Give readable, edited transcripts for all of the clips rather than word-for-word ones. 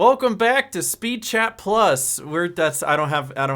Welcome back to SpeedChat Plus. I don't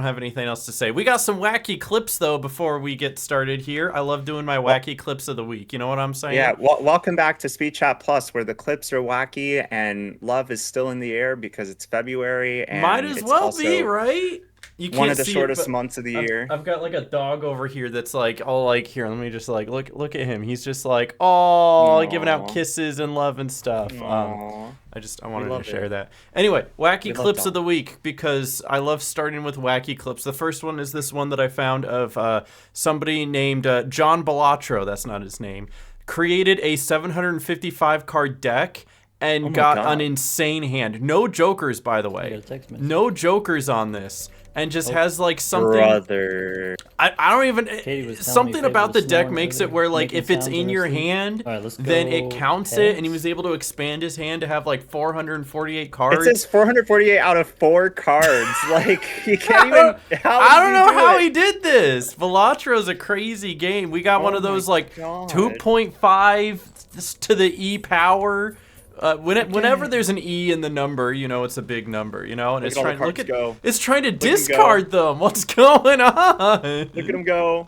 have anything else to say. We got some wacky clips though before we get started here. I love doing my wacky clips of the week. You know what I'm saying? Yeah, welcome back to SpeedChat Plus, where the clips are wacky and love is still in the air because it's February Might and as it's well be, also right? You one can't of the see it, shortest but months of the year. I've got like a dog over here that's like all like here. Let me just like look at him. He's just like oh giving out Aww. kisses and love and stuff. Aww. I We wanted to love share it. that. Anyway, wacky We love clips of the dogs. week because I love starting with wacky clips. The first one is this one that I found of somebody named John Balatro. That's not his name. Created a 755 card deck Oh and my got an God. insane hand. No jokers, by the I got way. a text message. No jokers on this. And just has like something. Brother. I don't even. Katie was telling me Something Faith about was the deck snoring makes it earlier, where like making if it's sounds in in her your sleep. hand, All right, let's then it go counts it, and he pets. was able to expand his hand to have like 448 It cards. says 448 out of 4 cards. Like, you can't even. I don't know how he he did this. Velatro's a crazy game. We got one Oh of those my like God. 2.5 to the E power. Whenever there's an E in the number, you know it's a big number, you know, and Look it's at all the trying cards go. it's trying to at 'em go. discard them. What's going on? Look at him go.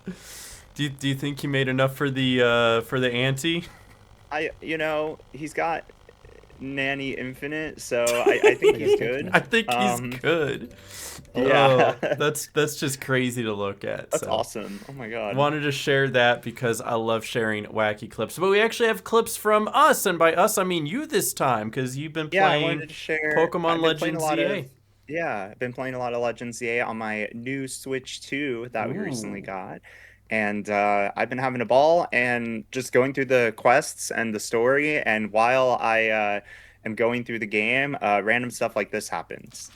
Do you think he made enough for the ante? He's got Nanny Infinite, so I think he's good. I think he's good. Yeah. Oh, that's just crazy to look at. That's so. awesome. Oh my God. Wanted to share that because I love sharing wacky clips. But we actually have clips from us, and by us I mean you this time, because you've been Yeah, I playing wanted to share. Pokemon I've been playing Legends a lot EA. of. Yeah, I've been playing a lot of Legends EA on my new Switch 2 that we recently Ooh. got. And I've been having a ball and just going through the quests and the story. And while I am going through the game, random stuff like this happens.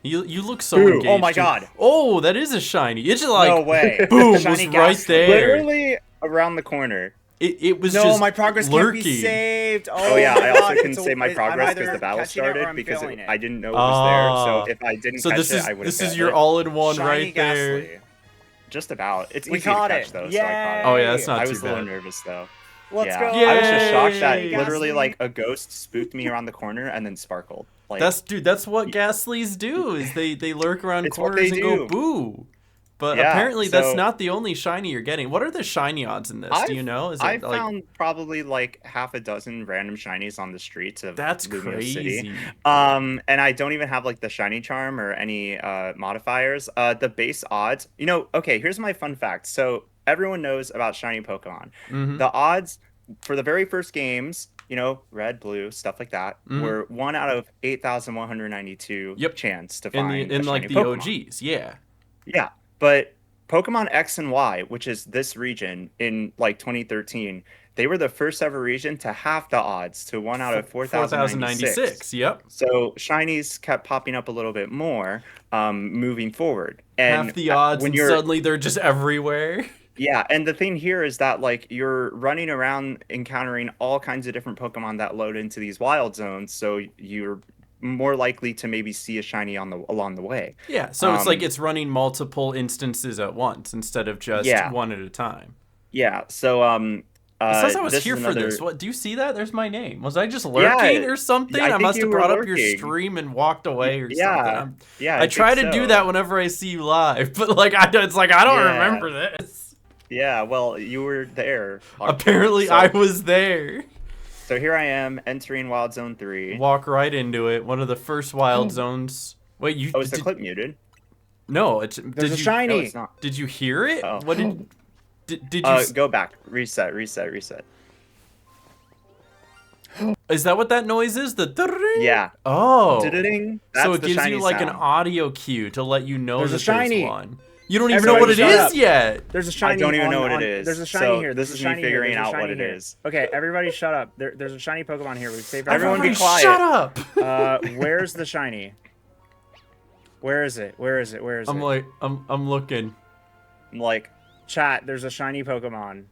You look so Ooh, engaged. oh my too. God. Oh, that is a shiny. It's just like No way. boom, was Shiny right Ghastly. there. Literally around the corner. It was No, just my progress lurking. can't be saved. Oh Oh, yeah, my I also God. couldn't It's a- save my I'm progress because either the battle catching it or started I'm because failing it. I didn't know it was there. Ah. So if I didn't So catch this it, is I would have this is failed your it. all-in-one Shiny right there. Ghastly. Just about. It's We easy to caught catch it. though, so Yay! I caught it. Oh yeah, that's not I too was a little bad. nervous though. Let's Yeah. go. I was just shocked that Yay! literally Ghastly. like a ghost spooked me around the corner and then sparkled. Like That's what Ghastlies do. Is they lurk around It's what corners they and go do. boo. But Yeah, apparently that's so not the only shiny you're getting. What are the shiny odds in this? Do you know? Is it I've like found probably like half a dozen random shinies on the streets of that's Lumio City. crazy? And I don't even have like the shiny charm or any modifiers. The base odds, okay, here's my fun fact. So everyone knows about shiny Pokemon. Mm-hmm. The odds for the very first games, red, blue, stuff like that, Mhm. were 1 out of 8,192 Yep. chance to In find the a in like shiny the Pokemon. OGs, yeah. Yeah, but Pokemon X and Y, which is this region in like 2013, they were the first ever region to half the odds to 1 out of 4,096. 4096. Yep. So shinies kept popping up a little bit more moving forward. Half And the odds, when and you're suddenly they're just everywhere. yeah, and the thing here is that like you're running around encountering all kinds of different Pokemon that load into these wild zones, so you're more likely to maybe see a shiny along the way. Yeah, so it's like Um, it's running multiple instances at once instead of just yeah, one at a time. yeah. So It says I was this here is for this. another. What do you see that? There's my name. Was I just Yeah, lurking or something? I I think must you have were brought up your lurking. stream and walked away or something. Yeah, yeah, I I try think to do so. that whenever I see you live, but like it's like I don't Yeah, remember this. yeah. Well, you were there. Apparently, I was there. So here I am entering Wild Zone 3. Walk right into it. One of the first wild zones. Wait, you Oh, is the did, clip muted? no? It's There's did a you No, shiny. it's not. did you hear it? Oh. What did you? Go back. Reset. Is that what that noise is? The ding? Yeah. Oh. Ding. So That's it the gives shiny you like an sound. audio cue to let you know There's a that shiny. there's one. You don't even know Everybody what it shut is up. yet. There's a I shiny. don't even on- know what on- it is. There's a shiny So here. this There's is a me shiny here. figuring There's a out what shiny it here. is. Okay, everybody shut up. There's a shiny Pokemon here. We've saved Everyone be Everybody quiet. shut up. Where's the shiny? Where is it? Where is it? Where is I'm it? like I'm looking. I'm like, Chat, there's a shiny Pokemon.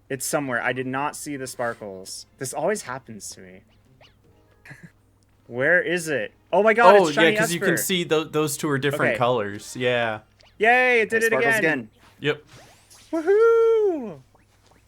It's somewhere. I did not see the sparkles. This always happens to me. Where is it? Oh my god, Oh it's yeah, shiny because you can Esper. see those two are different Okay. colors. Yeah. Yay, it did it sparkles again. Yep. Woohoo!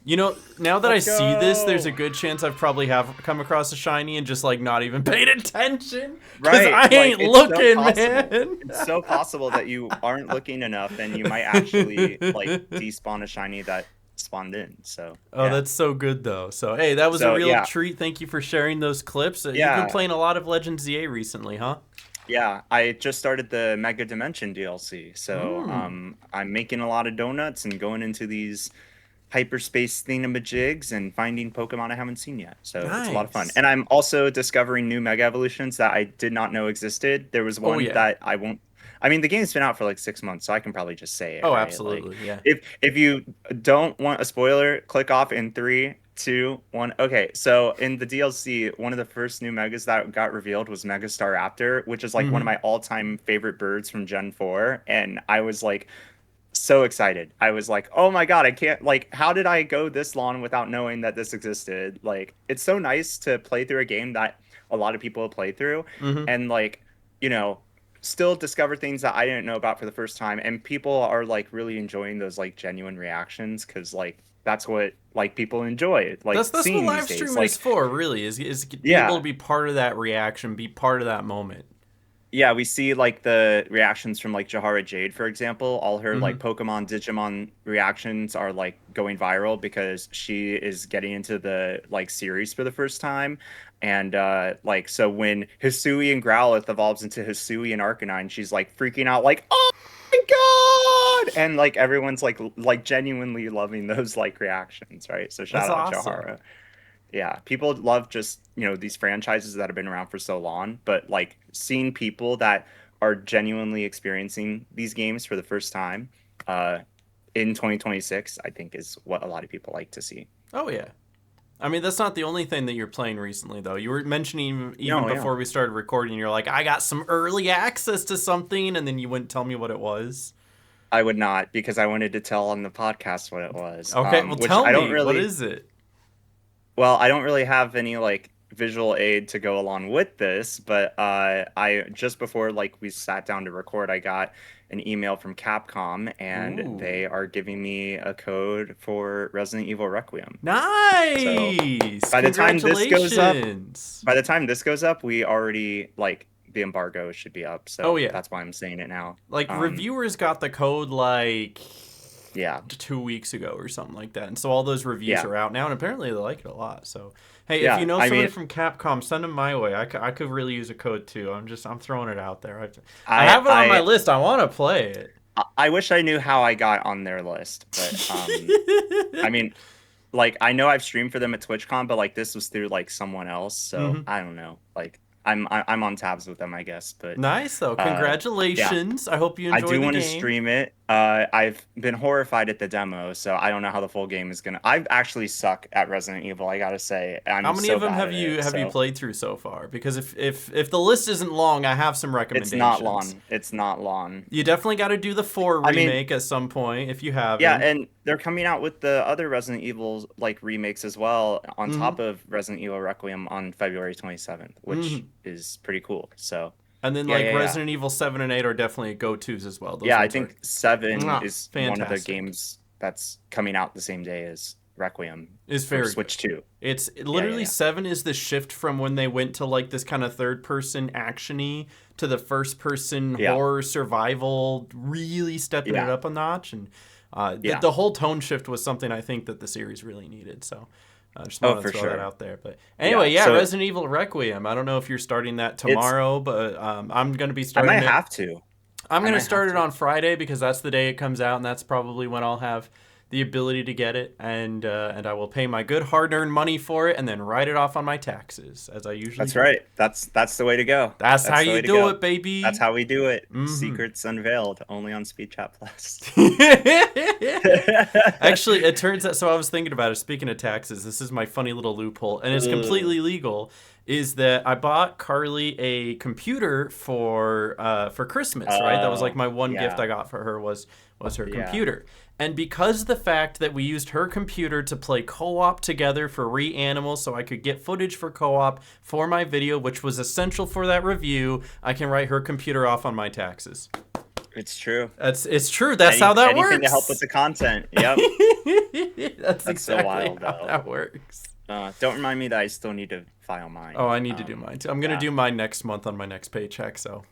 You know, now that Let's I see this, there's a go. good chance I've probably have come across a shiny and just like not even paid attention. Because Right, I like, ain't it's so looking, possible. man. It's so possible that you aren't looking enough, and you might actually like despawn a shiny that spawned in. So Oh, yeah. that's so good though. So hey, that was a So, real yeah. treat. Thank you for sharing those clips. You've been Yeah. playing a lot of Legends ZA recently, huh? Yeah, I just started the Mega Dimension DLC, so I'm making a lot of donuts and going into these hyperspace thingamajigs and finding Pokemon I haven't seen yet. So it's a lot of fun. Nice. And I'm also discovering new Mega Evolutions that I did not know existed. There was one yeah. that I won't. I mean, the game's been out for like 6 months, so I can probably just say it. Oh, right? absolutely, Like, yeah. If you don't want a spoiler, click off in 3, 2, 1. Okay, so in the DLC, one of the first new megas that got revealed was Megastar Raptor, which is like one of my all-time favorite birds from Gen 4, and I was like so excited. I was like, "Oh my god, I can't like how did I go this long without knowing that this existed?" Like it's so nice to play through a game that a lot of people have played through and like, you know, still discover things that I didn't know about for the first time, and people are like really enjoying those like genuine reactions cuz like that's what like people enjoy like That's what seeing live these days. streaming Like is for, really, is be yeah. able to be part of that reaction, be part of that moment. Yeah, we see like the reactions from like Jahara Jade, for example. All her like Mhm. Pokemon Digimon reactions are like going viral because she is getting into the like series for the first time. And like so when Hisui and Growlithe evolves into Hisui and Arcanine, she's like freaking out like, "Oh my god!" And like everyone's like genuinely loving those like reactions, right? So That's shout out awesome. Jahara. Yeah, people love just, you know, these franchises that have been around for so long, but like seeing people that are genuinely experiencing these games for the first time uh in 2026, I think is what a lot of people like to see. Oh yeah. I mean, that's not the only thing that you're playing recently, though. You were mentioning even No, yeah. before we started recording, you're like, I got some early access to something, and then you wouldn't tell me what it was. I would not because I wanted to tell on the podcast what it was. Okay, well, Which tell I don't me. What really is it? well, I don't really have any like visual aid to go along with this, but I just before like we sat down to record, I got an email from Capcom and Ooh. they are giving me a code for Resident Evil Requiem. Nice! By the time this goes up, Congratulations! we already like the embargo should be up, so Oh, yeah. that's why I'm saying it now. Like, reviewers got the code, like, Yeah. 2 weeks ago or something like that. And so all those reviews Yeah. are out now, and apparently they like it a lot. So, hey, Yeah, if you know I somebody mean- from Capcom, send them my way. I could really use a code too. I'm throwing it out there. I have it on my list. I want to play it. I wish I knew how I got on their list, but I mean, like I know I've streamed for them at TwitchCon, but like this was through like someone else, so I don't know. Like I'm on tabs with them, I guess. But Nice though. Congratulations. I hope you I enjoy do the want to game. stream it. I've been horrified at the demo, so I don't know how the full game is gonna. I actually suck at Resident Evil. I gotta say. How many of them have you played through so far? Because if the list isn't long, I have some recommendations. It's not long. It's not long. You definitely got to do the 4 remake at some point if you haven't. Yeah, and they're coming out with the other Resident Evil like remakes as well on top of Resident Evil Requiem on February 27th, which is pretty cool. So. And then Resident Evil 7 and 8 are definitely go-tos as well. Those I think 7 is fantastic. one of the games that's coming out the same day as Requiem. Is very Switch 2. It's literally 7 is the shift from when they went to like this kind of third-person action-y to the first-person horror survival, really stepping it up a notch. And the whole tone shift was something I think that the series really needed. So I just wanted to throw that out there. But anyway, so, Resident Evil Requiem. I don't know if you're starting that tomorrow, but I'm going to be starting it. I might have to. I'm going to start it on Friday because that's the day it comes out, and that's probably when I'll have the ability to get it, and I will pay my good hard-earned money for it and then write it off on my taxes, as I usually do. That's right. That's the way to go. That's how you do it, baby. That's how we do it. Secrets unveiled, only on SpeedChat Plus. Actually, it turns out, so I was thinking about it, speaking of taxes, this is my funny little loophole, and it's completely legal, is that I bought Carly a computer for Christmas, right? That was like my one gift I got for her was her computer. And because of the fact that we used her computer to play co-op together for Reanimal so I could get footage for co-op for my video, which was essential for that review, I can write her computer off on my taxes. It's true. It's true. That's how that anything works. to help with the content. Yep. That's so exactly wild, how though. that works. Don't remind me that I still need to file mine. Oh, I need to do mine too. I'm gonna do mine next month on my next paycheck. So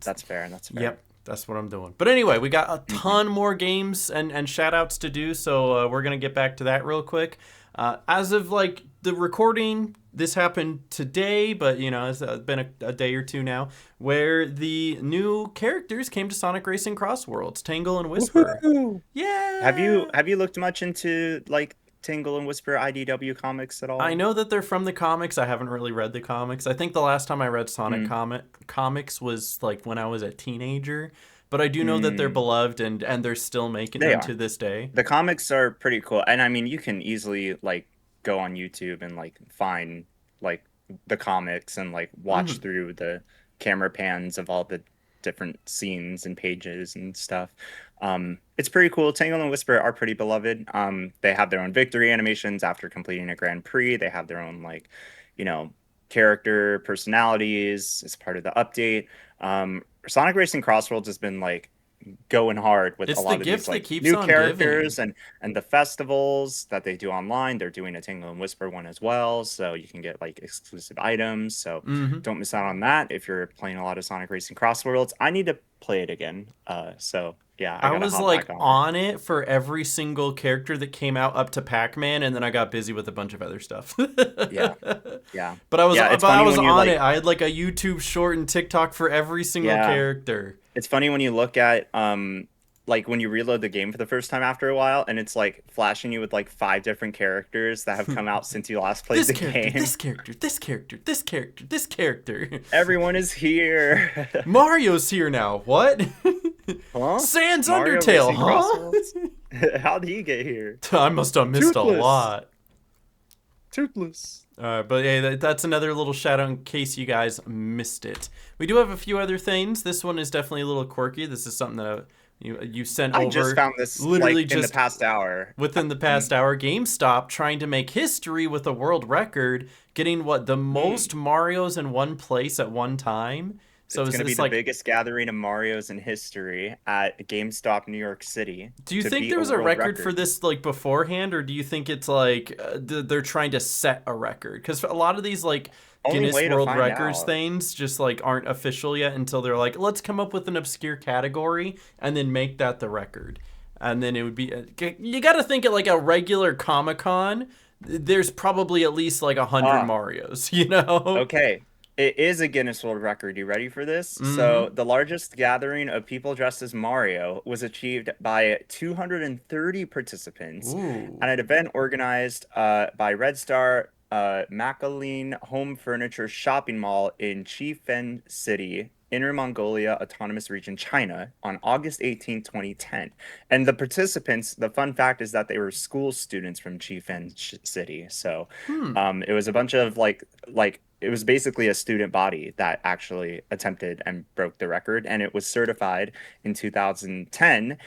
that's fair. That's fair. Yep. That's what I'm doing. But anyway, we got a ton more games and shout outs to do, so we're going to get back to that real quick. As of like the recording, this happened today, but you know, it's been a day or two now, where the new characters came to Sonic Racing Crossworlds, Tangle and Whisper. Woo-hoo! Yeah. Have you looked much into like Tangle and Whisper IDW comics at all? I know that they're from the comics. I haven't really read the comics. I think the last time I read Sonic comics was like when I was a teenager. But I do know that they're beloved and they're still making them to this day. The comics are pretty cool. And I mean, you can easily like go on YouTube and like find like the comics and like watch through the camera pans of all the different scenes and pages and stuff. It's pretty cool. Tangle and Whisper are pretty beloved. They have their own victory animations after completing a Grand Prix. They have their own like, you know, character personalities as part of the update. Sonic Racing Crossworlds has been like going hard with a lot of these like new characters and the festivals that they do online. They're doing a Tangle and Whisper one as well, so you can get like exclusive items. So don't miss out on that if you're playing a lot of Sonic Racing Crossworlds. I need to play it again. So yeah, I was like on it for every single character that came out up to Pac-Man, and then I got busy with a bunch of other stuff. yeah. But I was on it. I had like a YouTube short and TikTok for every single character. It's funny when you look at like when you reload the game for the first time after a while, and it's like flashing you with like 5 different characters that have come out since you last played the game. This character. Everyone is here. Mario's here now. What? Huh? Sans Mario Undertale, huh? How'd he get here? I must have missed a lot. Toothless. But yeah, that's another little shout out in case you guys missed it. We do have a few other things. This one is definitely a little quirky. This is something that you sent over. I just found this literally like, in the past hour. Within the past hour, GameStop trying to make history with a world record, getting the most Marios in one place at one time. So it's going to be the biggest gathering of Marios in history at GameStop, New York City. Do you think there was a record for this like beforehand, or do you think it's like they're trying to set a record? Because a lot of these like Guinness World Records things just like aren't official yet until they're like, let's come up with an obscure category and then make that the record. And then it would be you got to think at like a regular Comic-Con, there's probably at least like 100 Marios, you know? Okay. It is a Guinness World Record. You ready for this? So the largest gathering of people dressed as Mario was achieved by 230 participants at an event organized by Red Star Macaline Home Furniture Shopping Mall in Chifen City, Inner Mongolia Autonomous Region, China, on August 18, 2010. And the participants, the fun fact is that they were school students from Chifen City. So it was a bunch of like it was basically a student body that actually attempted and broke the record, and it was certified in 2010.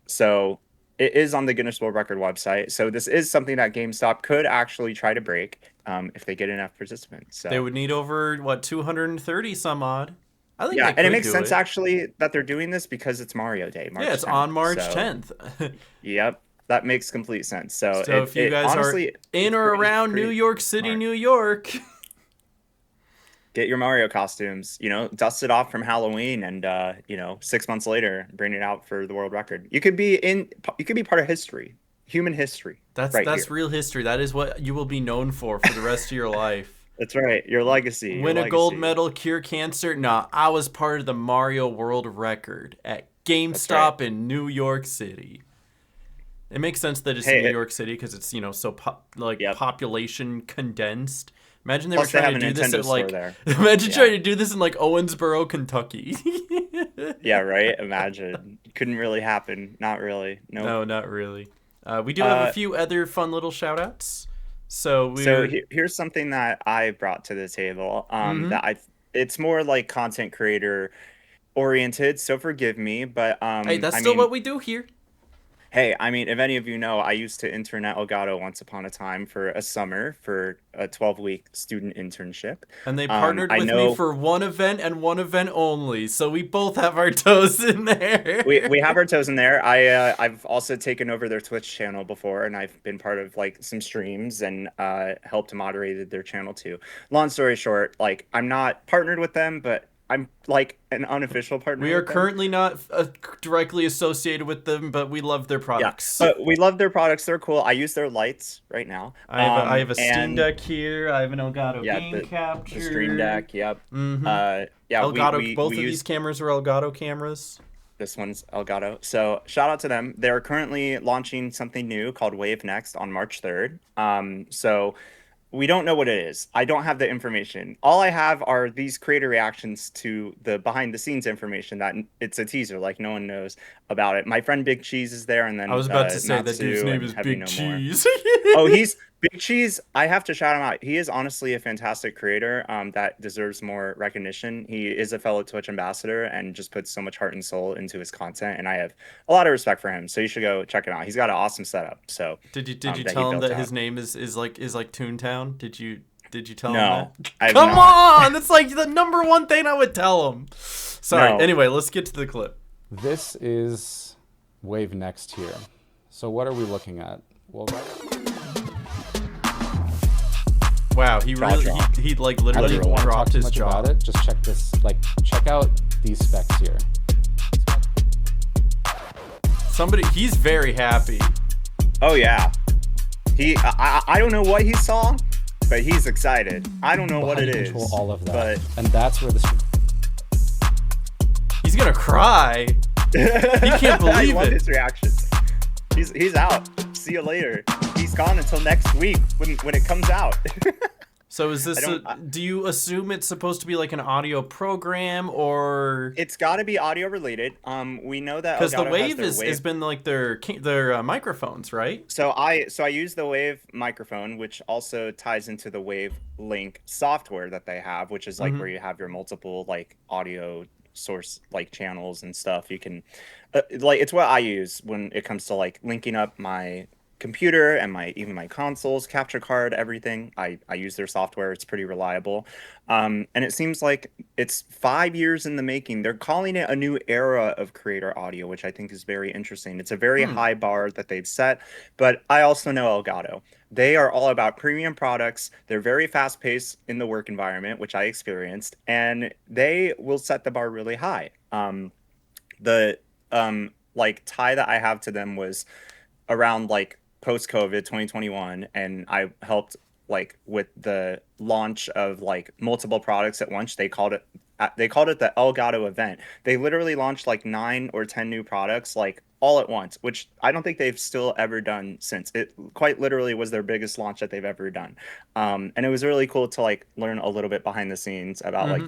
So it is on the Guinness World Record website. So this is something that GameStop could actually try to break if they get enough participants. So they would need over 230 some odd. I think and it makes sense actually that they're doing this because it's Mario Day. March 10th, on March 10th. Yep. That makes complete sense. So if you guys honestly, are in or around New York City, New York, get your Mario costumes, dust it off from Halloween and, 6 months later, bring it out for the world record. You could be part of history, human history. That's real history. That is what you will be known for the rest of your life. That's right. Your legacy. Win a gold medal, cure cancer. Nah, I was part of the Mario world record at GameStop in New York City. It makes sense that it's in New York City because it's, so population condensed. Imagine they were trying to do this at trying to do this in like Owensboro, Kentucky. Yeah, right. Imagine. Couldn't really happen. Not really. Nope. No, not really. We do have a few other fun little shout outs. So here's something that I brought to the table. It's more like content creator oriented, so forgive me, but hey, that's still what we do here. Hey, I mean, if any of you know, I used to intern at Elgato once upon a time for a summer for a 12-week student internship. And they partnered I with me know for one event and one event only, so we both have our toes in we there. have our toes in there. I've also taken over their Twitch channel before, and I've been part of like some streams and helped moderate their channel too. Long story short, like I'm not partnered with them, but I'm like an unofficial partner We are with them. currently not directly associated with them, but we love their Yeah, products. but we love their products. They're cool. I use their lights right now. I have a Steam And Deck here. I have an Elgato yeah, game the Stream capture. Deck. Yep. Mm-hmm. Yeah, Elgato. Both we of use these cameras are Elgato cameras. this one's Elgato. So shout out to them. They're currently launching something new called Wave Next on March 3rd. So we don't know what it is. I don't have the information. All I have are these creator reactions to the behind the scenes information that it's a teaser, like no one knows about it. My friend Big Cheese is there, and I then was about to say that Matsu dude's name and is Heavy Big No More. Cheese. Oh, he's Big Cheese. I have to shout him out. He is honestly a fantastic creator that deserves more recognition. He is a fellow Twitch ambassador and just puts so much heart and soul into his content, and I have a lot of respect for him. So you should go check him out. He's got an awesome setup. So Did you that he tell him built that out. his name is like Toontown? Did you tell him No, that? I have Come not. on! That's like the number one thing I would tell him. Sorry. No. Anyway, let's get to the clip. This is Wave Next here. So what are we looking at? Well, Wow, he Jaw really drop. he like I don't literally even want to talk dropped too his much jaw. about it. Just check this. Like, check out these specs here. He's very happy. Oh yeah. I don't know what he saw, but he's excited. I don't know But what how it do you is. control all of that? But And that's where this. He's gonna cry. He can't I believe love it. his reactions. He's out. See you later. He's gone until next week when it comes out. So is this? Do you assume it's supposed to be like an audio program or? It's got to be audio related. We know that Because the Elgato Wave has their has been like their microphones, right? So I use the Wave microphone, which also ties into the Wave Link software that they have, which is like where you have your multiple like audio source like channels and stuff. You can like it's what I use when it comes to like linking up my computer and even my consoles, capture card, everything. I use their software. It's pretty reliable. And it seems like it's 5 years in the making. They're calling it a new era of creator audio, which I think is very interesting. It's a very high bar that they've set, but I also know Elgato. They are all about premium products. They're very fast paced in the work environment, which I experienced, and they will set the bar really high. The like tie that I have to them was around like post-COVID 2021, and I helped like with the launch of like multiple products at once. They called it the Elgato event. They literally launched like 9 or 10 new products like all at once, which I don't think they've still ever done since. It quite literally was their biggest launch that they've ever done. And it was really cool to like learn a little bit behind the scenes about like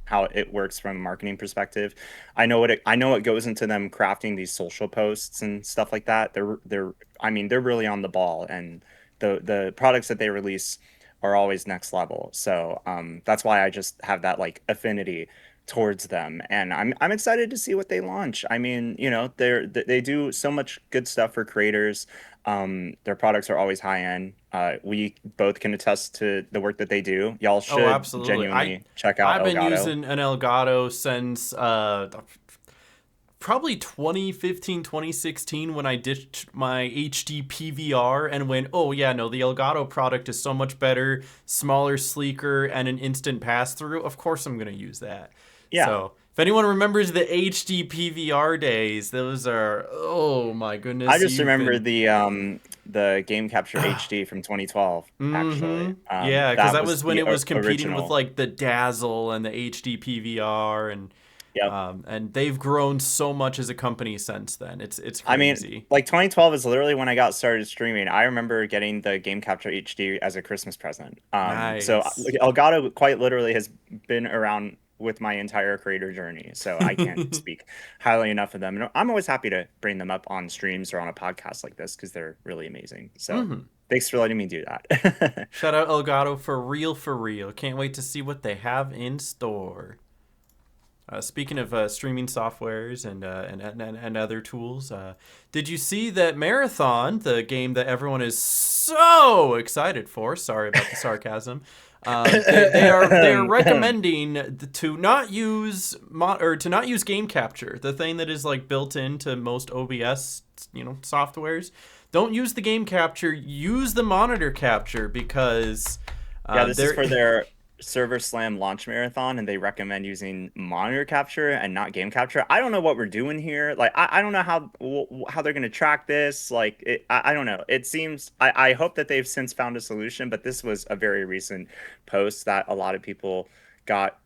how it works from a marketing perspective. I know what goes into them crafting these social posts and stuff like that. They're really on the ball, and the products that they release are always next level. So that's why I just have that like affinity towards them, and I'm excited to see what they launch. I mean, you know, they do so much good stuff for creators. Their products are always high end. We both can attest to the work that they do. Y'all should Absolutely. genuinely check out I've been Elgato. using an Elgato since probably 2015, 2016 when I ditched my HD PVR and went, oh yeah, no, the Elgato product is so much better, smaller, sleeker, and an instant pass-through. Of course I'm going to use that. Yeah. So if anyone remembers the HD PVR days, those are, oh my goodness. I just remember the Game Capture HD from 2012, actually. Yeah, because that was when the it was competing original. with like the Dazzle and the HD PVR, and Yep. and they've grown so much as a company since then. It's crazy. I mean, like 2012 is literally when I got started streaming. I remember getting the Game Capture HD as a Christmas present. So Nice. Elgato quite literally has been around with my entire creator journey. So I can't speak highly enough of them. And I'm always happy to bring them up on streams or on a podcast like this because they're really amazing. So thanks for letting me do that. Shout out Elgato for real, for real. Can't wait to see what they have in store. Speaking of streaming softwares and other tools, did you see that Marathon, the game that everyone is so excited for? Sorry about the sarcasm. They are recommending to not use game capture, the thing that is like built into most OBS softwares. Don't use the game capture. Use the monitor capture because this is for their Server Slam launch marathon, and they recommend using monitor capture and not game capture. I don't know what we're doing here. Like, I don't know how they're going to track this. Like, I don't know. It seems, I hope that they've since found a solution, but this was a very recent post that a lot of people got,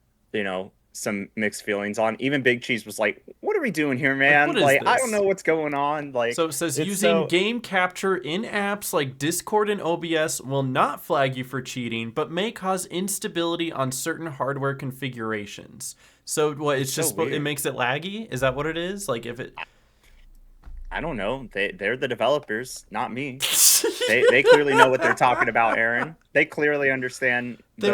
some mixed feelings on. Even Big Cheese was like, what are we doing here, man? What is Like, this? I don't know what's going on. Like, so it says using game capture in apps like Discord and OBS will not flag you for cheating, but may cause instability on certain hardware configurations. So what? It's just weird. It makes it laggy. Is that what it is? Like if it. I don't know. They're the developers, not me. They clearly know what they're talking about, Aaron. They clearly understand the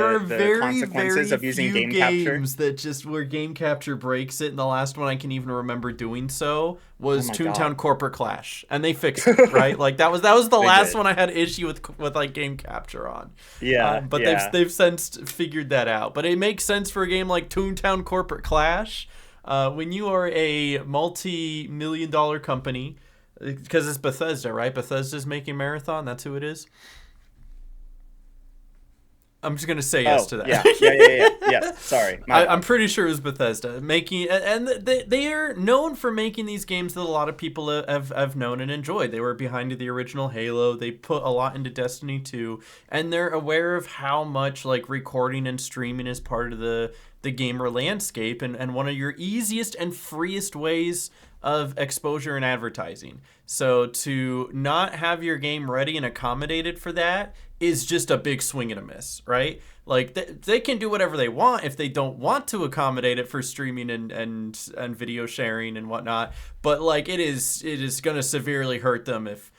consequences of using game capture. Games that just where game capture breaks it, and the last one I can even remember doing so was Toontown Corporate Clash, and they fixed it, right? Like that was the last one I had issue with like game capture on. Yeah, but they've since figured that out. But it makes sense for a game like Toontown Corporate Clash. When you are a multi-million-dollar company, because it's Bethesda, right? Bethesda's making Marathon. That's who it is. I'm just gonna say yes to that. Yeah. Yes. Sorry, I'm pretty sure it was Bethesda making, and they are known for making these games that a lot of people have known and enjoyed. They were behind the original Halo. They put a lot into Destiny 2, and they're aware of how much like recording and streaming is part of the gamer landscape, and one of your easiest and freest ways of exposure and advertising. So to not have your game ready and accommodated for that is just a big swing and a miss, right? Like they can do whatever they want if they don't want to accommodate it for streaming and video sharing and whatnot. But like it is going to severely hurt them if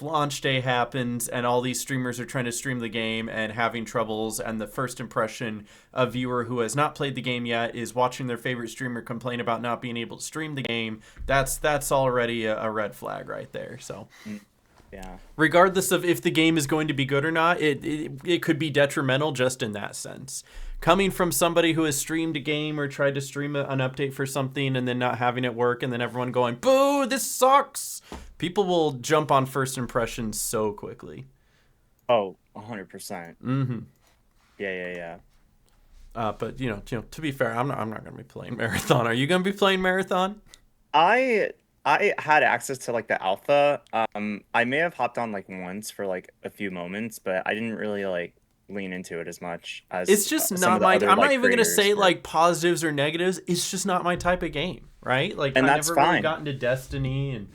launch day happens and all these streamers are trying to stream the game and having troubles, and the first impression a viewer who has not played the game yet is watching their favorite streamer complain about not being able to stream the game, that's already a red flag right there. So yeah, regardless of if the game is going to be good or not, it could be detrimental just in that sense. Coming from somebody who has streamed a game or tried to stream an update for something and then not having it work and then everyone going, boo, this sucks. People will jump on first impressions so quickly. Oh, 100%. Mm-hmm. Yeah. But to be fair, I'm not going to be playing Marathon. Are you going to be playing Marathon? I had access to like the alpha. I may have hopped on like once for like a few moments, but I didn't really like lean into it as much as it's just not my I'm not even gonna say like positives or negatives. It's just not my type of game, right? Like and I that's never fine. really got into Destiny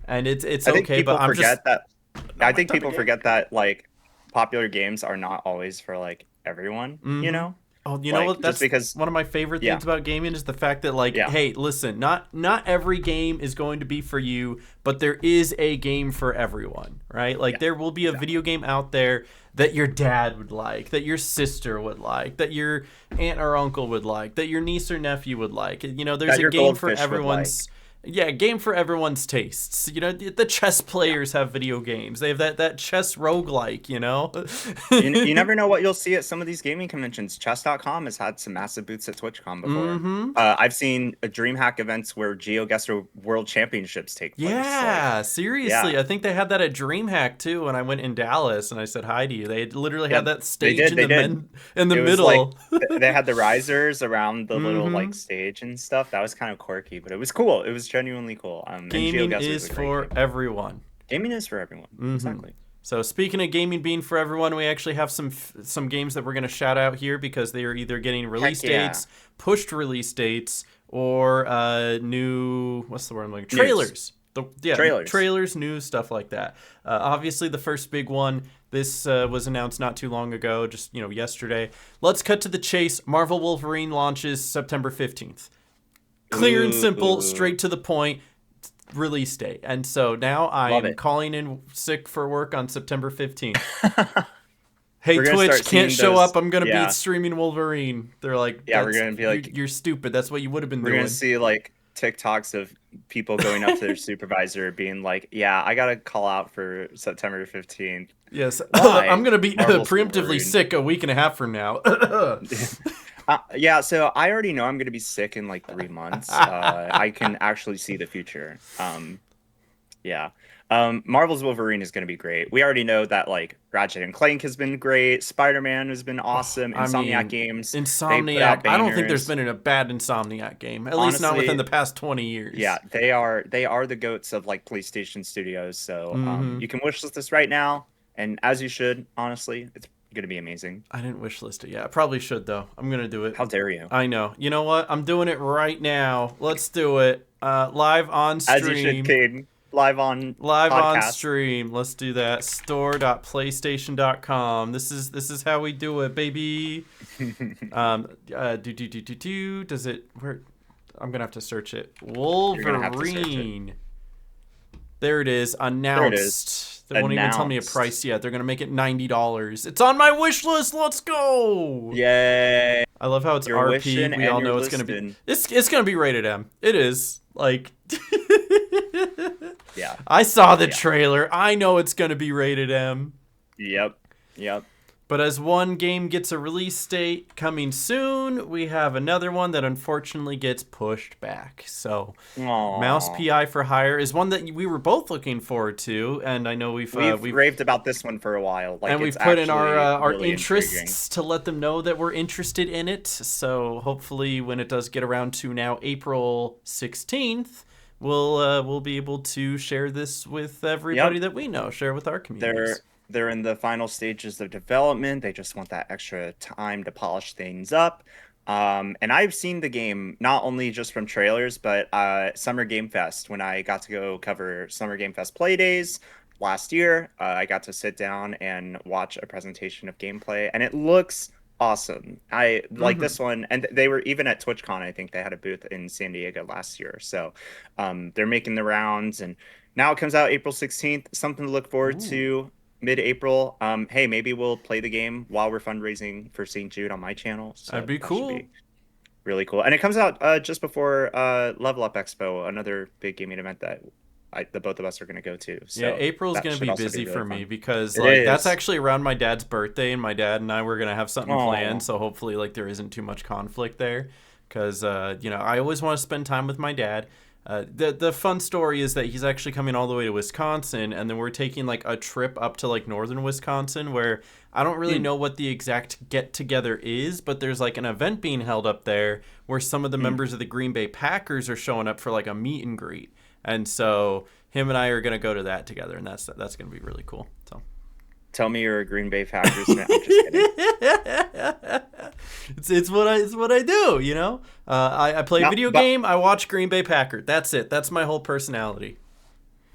and it's I think okay, but I'm just I think people forget that like popular games are not always for like everyone, Oh, you know what? That's because one of my favorite things about gaming is the fact that like, hey, listen, not every game is going to be for you, but there is a game for everyone, right? Like there will be a video game out there that your dad would like, that your sister would like, that your aunt or uncle would like, that your niece or nephew would like. There's a game for everyone's. Yeah, game for everyone's tastes. The chess players have video games. They have that chess roguelike, you never know what you'll see at some of these gaming conventions. Chess.com has had some massive booths at TwitchCon before. Mm-hmm. I've seen DreamHack events where GeoGuessr World Championships take place. Yeah, seriously. Yeah. I think they had that at DreamHack too when I went in Dallas and I said hi to you. They literally had that stage in the middle. Like, they had the risers around the little like stage and stuff. That was kind of quirky, but it was cool. It was genuinely cool. Gaming is for everyone. Gaming is for everyone. Mm-hmm. Exactly. So speaking of gaming being for everyone, we actually have some games that we're going to shout out here because they are either getting release dates, pushed release dates, or new, what's the word I'm looking for? Trailers. Trailers, news, stuff like that. Obviously, the first big one, this was announced not too long ago, just yesterday. Let's cut to the chase. Marvel Wolverine launches September 15th. Clear and simple, straight to the point, release date. And so now I'm calling in sick for work on September 15th. Hey, We're gonna Twitch start can't seeing show those- up. I'm gonna yeah. be streaming Wolverine. They're like, Yeah, we're "That's- gonna be like- you're stupid. That's what you would have been We're doing." gonna see like TikToks of people going up to their supervisor being like, "Yeah, I gotta call out for September 15th." Yes, Why? I'm gonna be Marvel's preemptively Wolverine. sick a week and a half from now. Yeah, so I already know I'm gonna be sick in like 3 months. I can actually see the future. Yeah. Marvel's Wolverine is gonna be great. We already know that like Ratchet and Clank has been great. Spider-Man has been awesome. I Insomniac mean, Games. they put Insomniac. out I don't think there's bangers. been a bad Insomniac game. At least not Honestly, within the past 20 years. Yeah, they are the goats of like PlayStation Studios. So Mhm. you can wishlist this right now, and as you should. Honestly, it's gonna be amazing. I didn't wish list it. Yeah, I probably should though. I'm gonna do it. How dare you? I know. You know what? I'm doing it right now. Let's do it. Live on stream. As you should, Caden. Live on on stream. Let's do that. Store.playstation.com. This is how we do it, baby. Does it where? I'm gonna have to search it. Wolverine. There it is. Announced. They won't even tell me a Announced. price yet. They're gonna make it $90. It's on my wish list. Let's go. Yay! I love how it's You're RP. wishing We and all you're know it's gonna be. listing. It's gonna be rated M. It is like. Yeah. I saw the Yeah. trailer. I know it's gonna be rated M. Yep. But as one game gets a release date coming soon, we have another one that unfortunately gets pushed back. So, Aw. Mouse PI for Hire is one that we were both looking forward to, and I know we've raved about this one for a while. Like, and we've it's put in actually our really interests intriguing. to let them know that we're interested in it. So hopefully, when it does get around to now April 16th, we'll be able to share this with everybody that we know, share with our communities. They're in the final stages of development. They just want that extra time to polish things up. And I've seen the game not only just from trailers, but Summer Game Fest. When I got to go cover Summer Game Fest Play Days last year, I got to sit down and watch a presentation of gameplay, and it looks awesome. I like this one, and they were even at TwitchCon. I think they had a booth in San Diego last year. So they're making the rounds, and now it comes out April 16th. Something to look forward to. Mid-April. Hey, maybe we'll play the game while we're fundraising for St. Jude on my channel. So That'd be that should cool. Really cool. And it comes out just before Level Up Expo, another big gaming event that the both of us are going to go to. So yeah, April's that going to should be also busy really for fun. me because It like that's is. actually around my dad's birthday, and my dad and I were going to have something Aw. planned, so hopefully like there isn't too much conflict there because I always want to spend time with my dad. The fun story is that he's actually coming all the way to Wisconsin, and then we're taking like a trip up to like northern Wisconsin where I don't really know what the exact get together is, but there's like an event being held up there where some of the members of the Green Bay Packers are showing up for like a meet and greet, and so him and I are gonna go to that together, and that's gonna be really cool. So. Tell me you're a Green Bay Packers fan. I'm just kidding. It's what I do, you know. I play No, video but- game. I watch Green Bay Packer. That's it. That's my whole personality.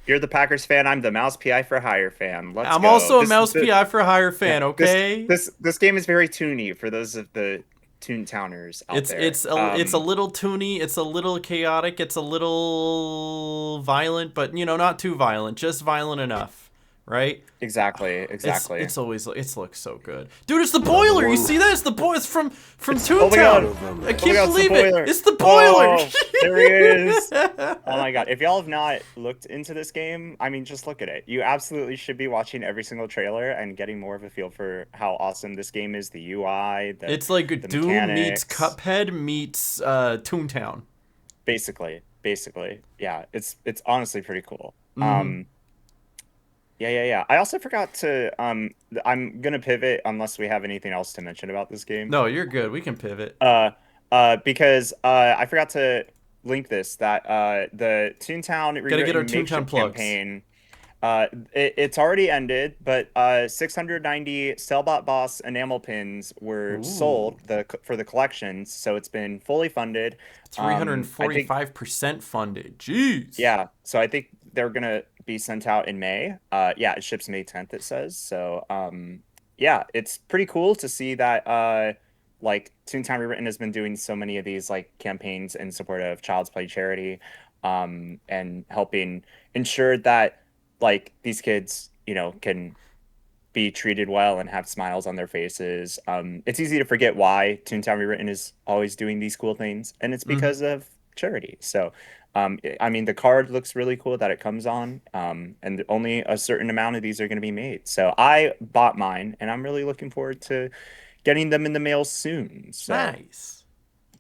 You're the Packers fan. I'm the Mouse PI for Hire fan. Let's I'm go. also a This- Mouse this- PI for Hire fan. Okay. This game is very toony for those of the Toontowners out there. It's a little toony. It's a little chaotic. It's a little violent, but not too violent. Just violent enough. Right? Exactly. It's always it looks so good, dude. It's the boiler. You see that? It's the boy. It's from Oh my God. Toontown. I Oh can't my God, believe the it. boiler. It's the boiler. Oh, there he is. Oh my God. If y'all have not looked into this game, I mean, just look at it. You absolutely should be watching every single trailer and getting more of a feel for how awesome this game is. The UI. It's like the Doom meets mechanics. Cuphead meets Toontown. Basically. Yeah. It's honestly pretty cool. Mhm. Yeah. I also forgot to I'm gonna pivot unless we have anything else to mention about this game. No, you're good. We can pivot. Because I forgot to link this that the Toontown Gotta get our Rewritten Toontown Makeshift plugs. campaign. It's already ended, but 690 Cellbot Boss enamel pins were sold for the collections, so it's been fully funded. 345% funded. Jeez. Yeah, so I think they're gonna be sent out in May. Yeah, it ships May 10th. It says so. Yeah, it's pretty cool to see that. Like Toontown Rewritten has been doing so many of these like campaigns in support of Child's Play charity, and helping ensure that like these kids, can be treated well and have smiles on their faces. It's easy to forget why Toontown Rewritten is always doing these cool things, and it's because of charity. So, I mean, the card looks really cool that it comes on, and only a certain amount of these are going to be made. So I bought mine, and I'm really looking forward to getting them in the mail soon. So Nice.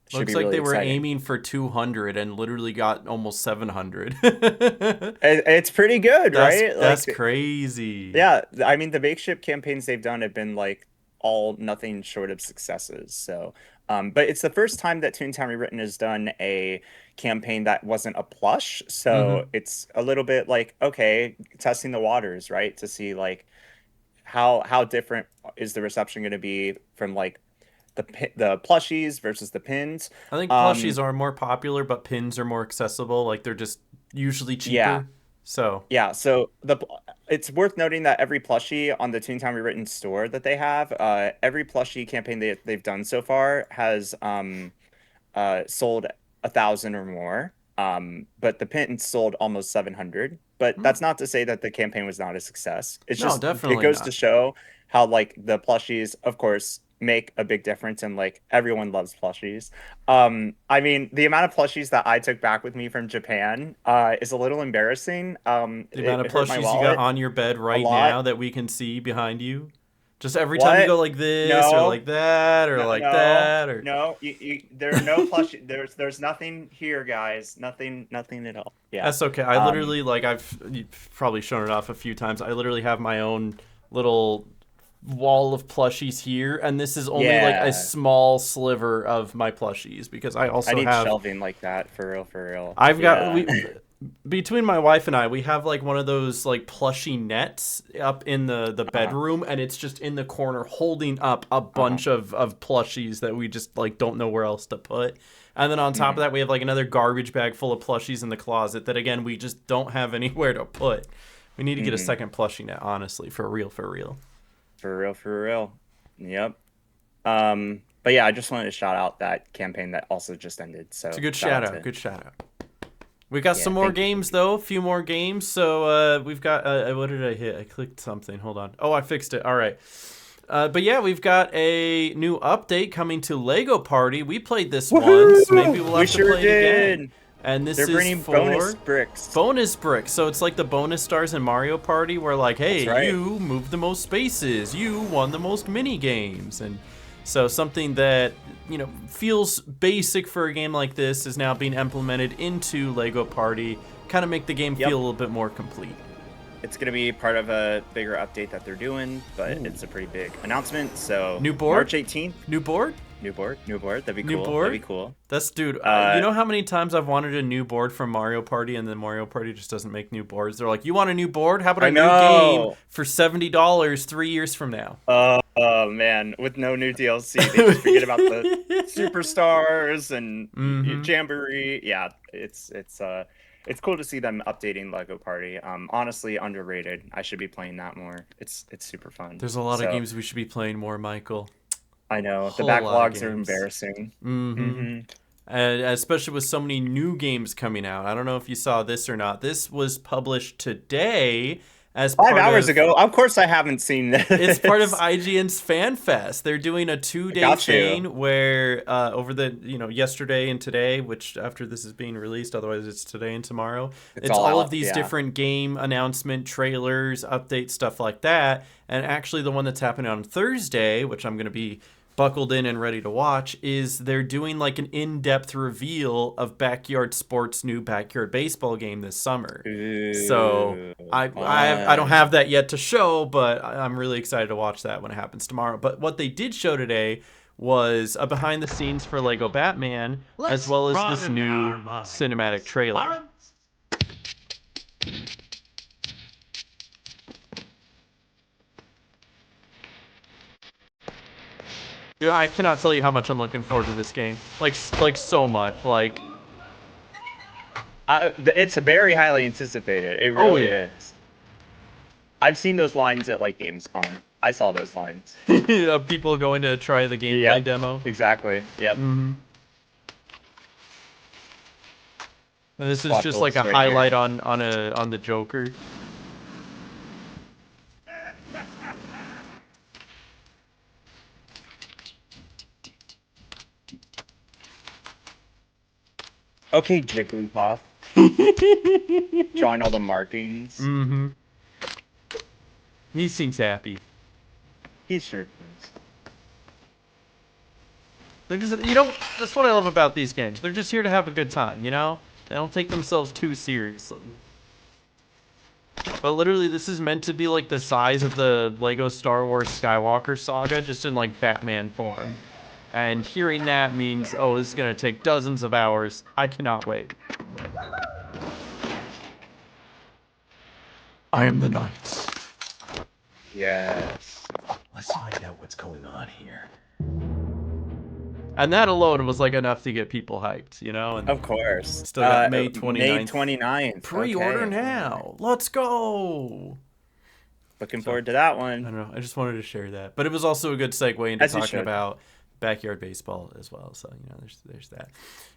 should Looks be like really they were exciting. aiming for 200 and literally got almost 700. It's pretty good, right? That's Like, crazy. yeah, I mean, the Makeship campaigns they've done have been like all nothing short of successes. So, but it's the first time that Toontown Rewritten has done a campaign that wasn't a plush. So it's a little bit like, okay, testing the waters, right? To see like how different is the reception going to be from like the plushies versus the pins. I think plushies are more popular, but pins are more accessible. Like they're just usually cheaper. Yeah. So Yeah, so it's worth noting that every plushie on the Toontown Rewritten store that they have, every plushie campaign they've done so far has sold 1,000 or more. But the pins sold almost 700. But that's not to say that the campaign was not a success. It's No, just definitely it goes not. to show how like the plushies, of course, make a big difference, and like everyone loves plushies. I mean, the amount of plushies that I took back with me from Japan is a little embarrassing. the amount of It hurt my plushies you got wallet on your bed a right lot. now that we can see behind you. Just every time you What? go like this or No, like that or no, like no, that or no. There are no plushie. There's nothing here, guys. Nothing at all. Yeah. That's okay. I Um. literally like you've probably shown it off a few times. I literally have my own little wall of plushies here, and this is only like a Yeah. small sliver of my plushies because I I also need have shelving like that for real. For real. I've got Yeah. we between my wife and I, we have like one of those like plushie nets up in the Uh-huh. bedroom, and it's just in the corner holding up a Uh-huh. bunch of plushies that we just like don't know where else to put. And then on top of Mhm. that, we have like another garbage bag full of plushies in the closet that again we just don't have anywhere to put. We need to get a Mhm. second plushie net, honestly, for real, for real. For real. For real. Yep. But yeah, I just wanted to shout out that campaign that also just ended. So It's a good shout shout out out. to Good shout out. We got yeah. some more Thank you. games though, a few more games. So we've got what did I hit? I clicked something. Hold on. Oh, I fixed it. All right. But yeah, we've got a new update coming to Lego Party. We played this once. Maybe we'll We have to sure play it again. did. And this They're is bringing for bonus bricks. bonus bricks. So it's like the bonus stars in Mario Party where like, hey, That's right. you moved the most spaces. You won the most mini games. And so something that, you know, feels basic for a game like this is now being implemented into Lego Party. Kind of make the game Yep. feel a little bit more complete. It's going to be part of a bigger update that they're doing, but Ooh. it's a pretty big announcement. So New board? March 18th, New board? new board. That'd be New cool. board? That'd be cool. That's dude. Uh, you know how many times I've wanted a new board from Mario Party, and then Mario Party just doesn't make new boards. They're like, "You want a new board? How about a I new game know. for $70 3 years from now?" Oh man, with no new DLC, they just forget about the superstars and Mhm. Jamboree. Yeah, it's cool to see them updating Lego Party. Honestly, underrated. I should be playing that more. It's super fun. There's a lot of So, games we should be playing more, Michael. I know the Whole lot of backlogs are games. embarrassing. Mm-hmm. And especially with so many new games coming out. I don't know if you saw this or not. This was published today as 5 hours ago. Of course, I haven't seen this. It's part of IGN's Fan Fest. They're doing a 2-day Got you. thing where over the yesterday and today, which after this is being released, otherwise it's today and tomorrow. It's all all out, of these yeah. different game announcement trailers, updates, stuff like that. And actually, the one that's happening on Thursday, which I'm going to be buckled in and ready to watch, is they're doing like an in-depth reveal of Backyard Sports' new Backyard Baseball game this summer. So I don't have that yet to show, but I'm really excited to watch that when it happens tomorrow. But what they did show today was a behind the scenes for Lego Batman, as well as this new cinematic trailer. Yeah, I cannot tell you how much I'm looking forward to this game. Like so much. Like, It's very highly anticipated. It Oh, really yeah. is. I've seen those lines at like Gamescom. I saw those lines. people going to try the gameplay Yep. demo. Exactly. Yep. Mm-hmm. And this is Watch just this like a right highlight here. on the Joker. Okay, Jigglypuff. Drawing all the markings. Mm-hmm. He seems happy. He sure is. They're just, you know, that's what I love about these games. They're just here to have a good time, you know? They don't take themselves too seriously. But literally, this is meant to be like the size of the Lego Star Wars Skywalker saga, just in like Batman form. And hearing that means, oh, this is gonna take dozens of hours. I cannot wait. I am the knight. Yes. Let's find out what's going on here. And that alone was like enough to get people hyped, you know? And Of course. Still got May 29th. May 29th. pre-order Okay. now. Let's go. Looking forward to that I one. don't know. I just wanted to share that. But it was also a good segue into As you talking should. about backyard baseball as well. So, you know, there's that.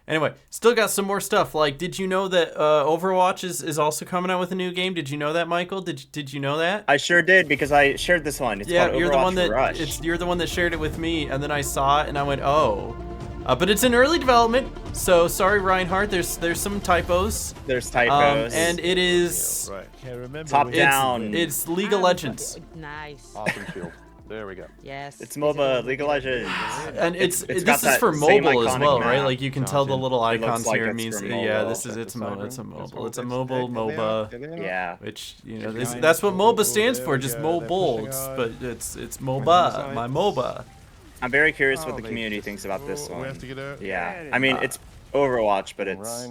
Anyway, still got some more stuff. Like, did you know that Overwatch is also coming out with a new game? Did you know that, Michael? Did you know that? I sure did because I shared this one. It's Yeah, called you're the one Overwatch that Rush. you're the one that shared it with me, and then I saw it and I went, oh. But it's in early development, so sorry, Reinhardt. There's some typos. There's typos. And it is Right. Can't remember. Top which- down. it's League of Legends. Nice. Awesome field. There we go. Yes. It's MOBA, League of Legends. And It's this got is that for same mobile as iconic well, map. right? Like you can tell the Gotcha. little It looks icons like here it's means for yeah, mobile. this is it's Cyber. it's a mobile. That's It's a what mobile MOBA, Yeah. which you know Keep that's what MOBA going. stands for, There we just go. They're mobile. pushing on. But it's MOBA, my MOBA. I'm very curious what Oh, the they community just- thinks about this oh, one. We have to get out. Yeah. I mean, it's Overwatch, but it's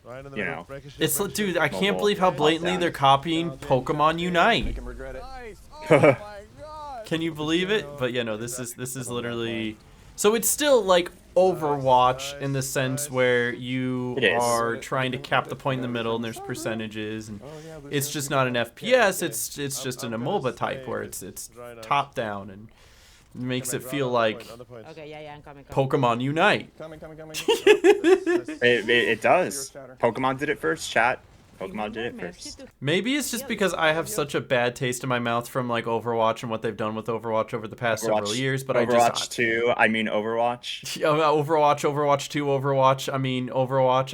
Ryan in the you middle. know. Ricochet, It's Ricochet. dude, I can't Mobile. believe how blatantly Top they're copying Pokemon Unite. Make him regret it. Can you believe it? But yeah, no, this is literally. So it's still like Overwatch in the sense where you It is. are trying to cap the point in the middle and there's percentages and it's just not an FPS. It's just an MOBA type where it's top down and makes it feel like Okay, yeah, I'm coming. Pokemon Unite. Coming. It does. Pokemon did it first, chat. Pokemon did it first. Maybe it's just because I have such a bad taste in my mouth from like Overwatch and what they've done with Overwatch over the past several years. But Overwatch 2, I mean Overwatch. Overwatch 2, Overwatch. I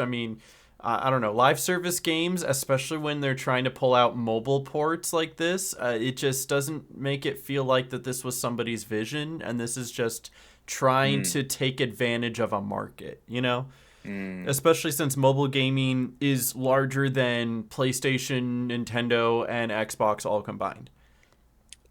mean, I don't know. Live service games, especially when they're trying to pull out mobile ports like this, it just doesn't make it feel like that this was somebody's vision, and this is just trying to take advantage of a market, you know? Especially since mobile gaming is larger than PlayStation, Nintendo, and Xbox all combined.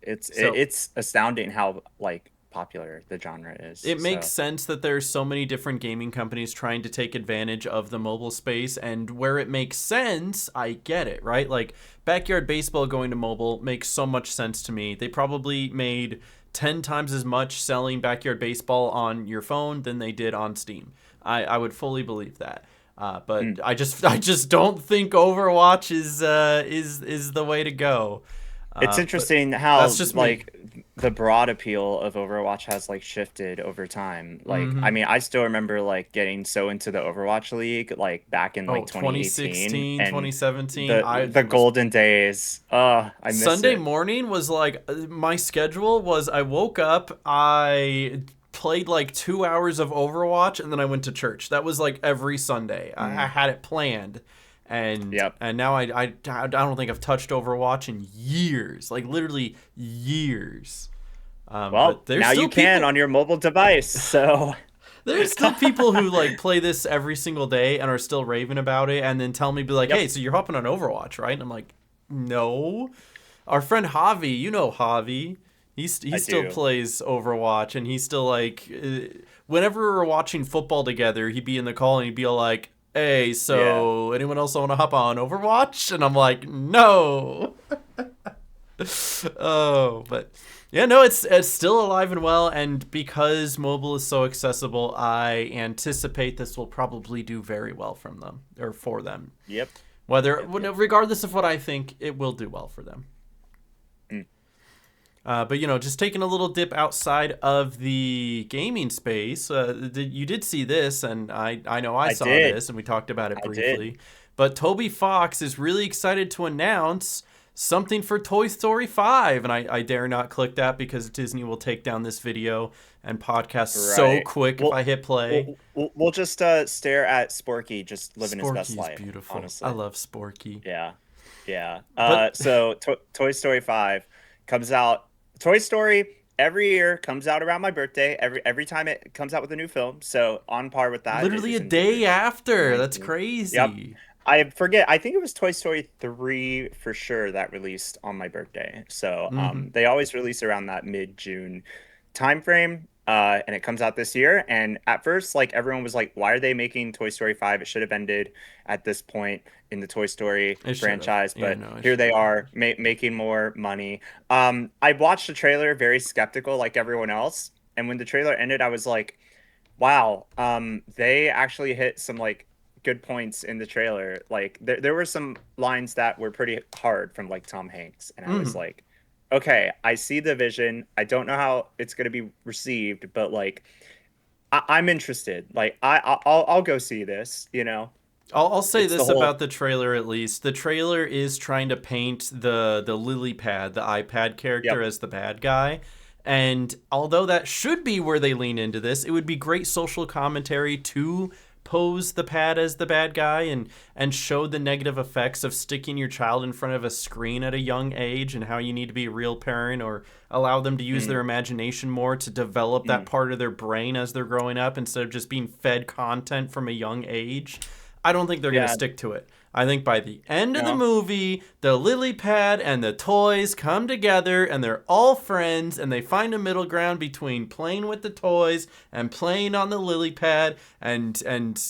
It's astounding how like popular the genre is. It makes sense that there's so many different gaming companies trying to take advantage of the mobile space, and where it makes sense, I get it, right? Like backyard baseball going to mobile makes so much sense to me. They probably made 10 times as much selling backyard baseball on your phone than they did on Steam. I would fully believe that. But I just don't think Overwatch is the way to go. It's interesting how that's just me. like the broad appeal of Overwatch has like shifted over time. Like I mean, I still remember like getting so into the Overwatch League like back in like 2016, and 2017. the golden days. I miss Sunday it. morning was like my schedule was I woke up, I played like 2 hours of Overwatch, and then I went to church. That was like every Sunday. I had it planned. And and now I don't think I've touched Overwatch in years, like literally years. Well, but there's now still you can people, on your mobile device. So there's still people who like play this every single day and are still raving about it, and then tell me, be like, hey, so you're hopping on Overwatch, right? And I'm like, no. Our friend Javi, you know Javi, he still plays Overwatch, and he's still like, whenever we were watching football together, he'd be in the call and he'd be like, hey, so anyone else want to hop on Overwatch? And I'm like, no. Oh, but yeah, no, it's still alive and well, and because mobile is so accessible, I anticipate this will probably do very well from them or for them. Yep. Regardless of what I think, it will do well for them. But, you know, just taking a little dip outside of the gaming space, you did see this, and I know I saw did. this, and we talked about it I briefly. did. But Toby Fox is really excited to announce something for Toy Story 5. And I dare not click that because Disney will take down this video and podcast so Right. quick Well- if I hit play. We'll just stare at Sporky just living his best Sporky's life. beautiful. Honestly. I love Sporky. Yeah. But- So Toy Story 5 comes out. Toy Story every year comes out around my birthday. Every time it comes out with a new film. So on par with that. Literally is a day after. That's 19. crazy. Yep. I forget. I think it was Toy Story 3 for sure that released on my birthday. So they always release around that mid-June time frame. And it comes out this year. And at first, like everyone was like, "Why are they making Toy Story 5? It should have ended at this point in the Toy Story It should've. franchise." Yeah, But no, it here they are making more money. I watched the trailer very skeptical, like everyone else. And when the trailer ended, I was like, "Wow, they actually hit some like good points in the trailer. Like there were some lines that were pretty hard from like Tom Hanks, and I was like, okay, I see the vision. I don't know how it's going to be received, but like I'm interested. Like I'll go see this, you know. I'll say It's this the whole- about the trailer at least. The trailer is trying to paint the lily pad, the iPad character, Yep. as the bad guy. And although that should be where they lean into this, it would be great social commentary to pose the pad as the bad guy and show the negative effects of sticking your child in front of a screen at a young age and how you need to be a real parent or allow them to use their imagination more to develop that part of their brain as they're growing up instead of just being fed content from a young age. I don't think they're going to stick to it. I think by the end of the movie, the lily pad and the toys come together and they're all friends and they find a middle ground between playing with the toys and playing on the lily pad and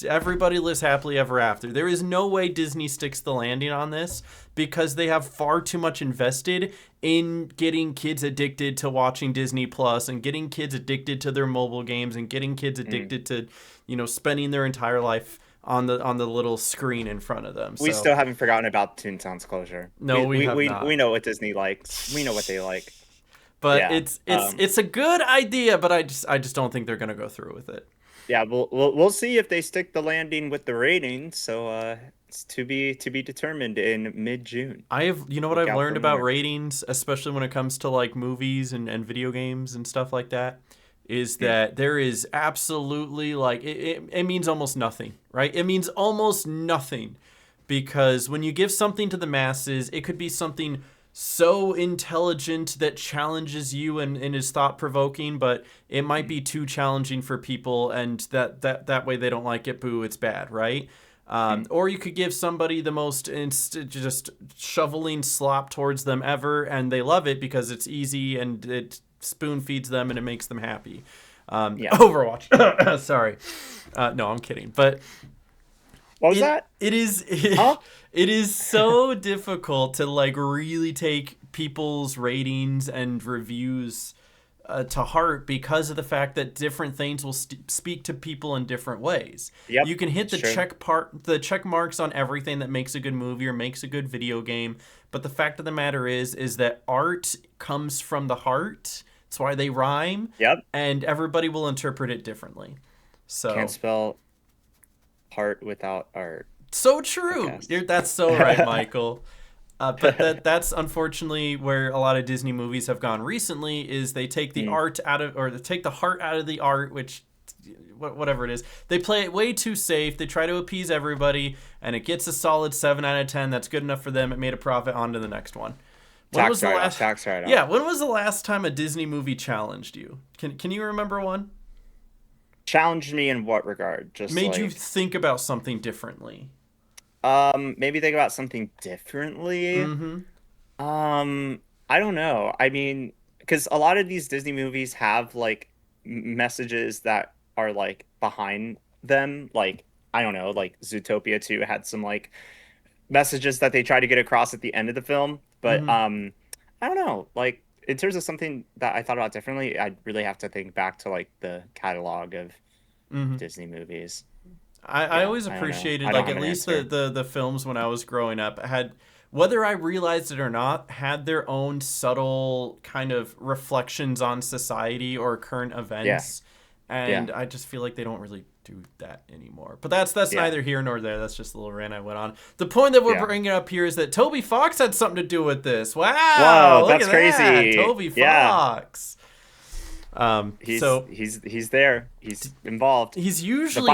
everybody lives happily ever after. There is no way Disney sticks the landing on this because they have far too much invested in getting kids addicted to watching Disney Plus and getting kids addicted to their mobile games and getting kids addicted to, spending their entire life on the little screen in front of them. We So- still haven't forgotten about Toontown's closure. No, we have not. We know what Disney likes. We know what they like. But Yeah, it's a good idea, but I just don't think they're gonna go through with it. Yeah, we'll see if they stick the landing with the ratings. So it's to be determined in mid-June. You know what Look I've out learned for about more. ratings, especially when it comes to like movies and video games and stuff like that, is that there is absolutely like it means almost nothing, right? It means almost nothing because when you give something to the masses, it could be something so intelligent that challenges you and is thought-provoking, but it might be too challenging for people and that way they don't like it, boo, it's bad, right? Or you could give somebody the most just shoveling slop towards them ever and they love it because it's easy and it spoon feeds them and it makes them happy. Overwatch. Sorry. No, I'm kidding. But What was that? it is Huh? it is so difficult to like really take people's ratings and reviews to heart because of the fact that different things will speak to people in different ways. Yep, You can hit the sure. check marks on everything that makes a good movie or makes a good video game, but the fact of the matter is that art comes from the heart. That's why they rhyme. Yep. And everybody will interpret it differently. So Can't spell heart without art. so true. Podcast. That's so right, Michael. But that's unfortunately where a lot of Disney movies have gone recently. Is they take the art out of, or they take the heart out of the art, which whatever it is, they play it way too safe. They try to appease everybody, and it gets a solid 7 out of 10. That's good enough for them. It made a profit. On to the next one. Tax write-off. Yeah, when was the last time a Disney movie challenged you? Can you remember one? Challenged me in what regard? Just Made like, you think about something differently. maybe think about something differently. I don't know. I mean, because a lot of these Disney movies have like messages that are like behind them. Like, I don't know, like Zootopia 2 had some like messages that they try to get across at the end of the film. But I don't know. Like, in terms of something that I thought about differently, I'd really have to think back to like the catalog of Disney movies. I always I don't know. appreciated, I don't like, have at an least answer. the films when I was growing up had, whether I realized it or not, had their own subtle kind of reflections on society or current events And I just feel like they don't really do that anymore. But that's neither here nor there. That's just a little rant I went on. The point that we're bringing up here is that Toby Fox had something to do with this. Wow. Whoa, look that's at crazy. That. Toby Fox. He's there. He's involved. He's usually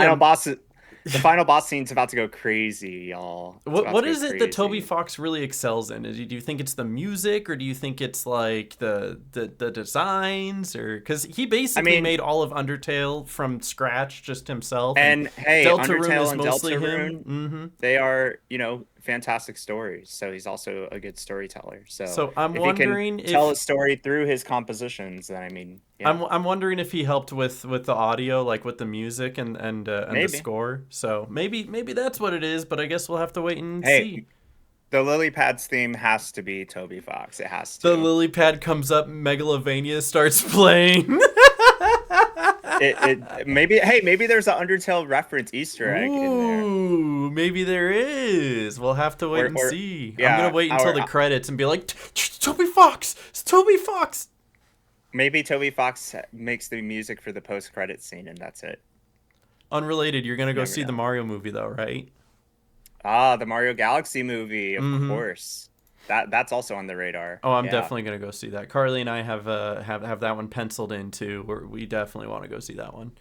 the final boss scene's about to go crazy, y'all. What is it that Toby Fox really excels in? Do you think it's the music, or do you think it's like the designs, or because he basically made all of Undertale from scratch just himself? And hey, Deltarune Undertale is and mostly Deltarune, him. they are fantastic stories. So he's also a good storyteller. So I'm if wondering he can tell a story through his compositions, then I'm wondering if he helped with the audio, like with the music and the score. So maybe that's what it is. But I guess we'll have to wait and see. The Lily Pads theme has to be Toby Fox. It has to. The lily pad comes up, Megalovania starts playing. Maybe there's an Undertale reference Easter egg in there. Ooh, maybe there is. We'll have to wait and see. I'm gonna wait until the credits and be like, Toby Fox! It's Toby Fox! Maybe Toby Fox makes the music for the post-credits scene, and that's it. Unrelated, you're gonna go see the Mario movie though, right? The Mario Galaxy movie, of course. That's also on the radar. Oh, I'm definitely gonna go see that. Carly and I have that one penciled in too. We definitely want to go see that one.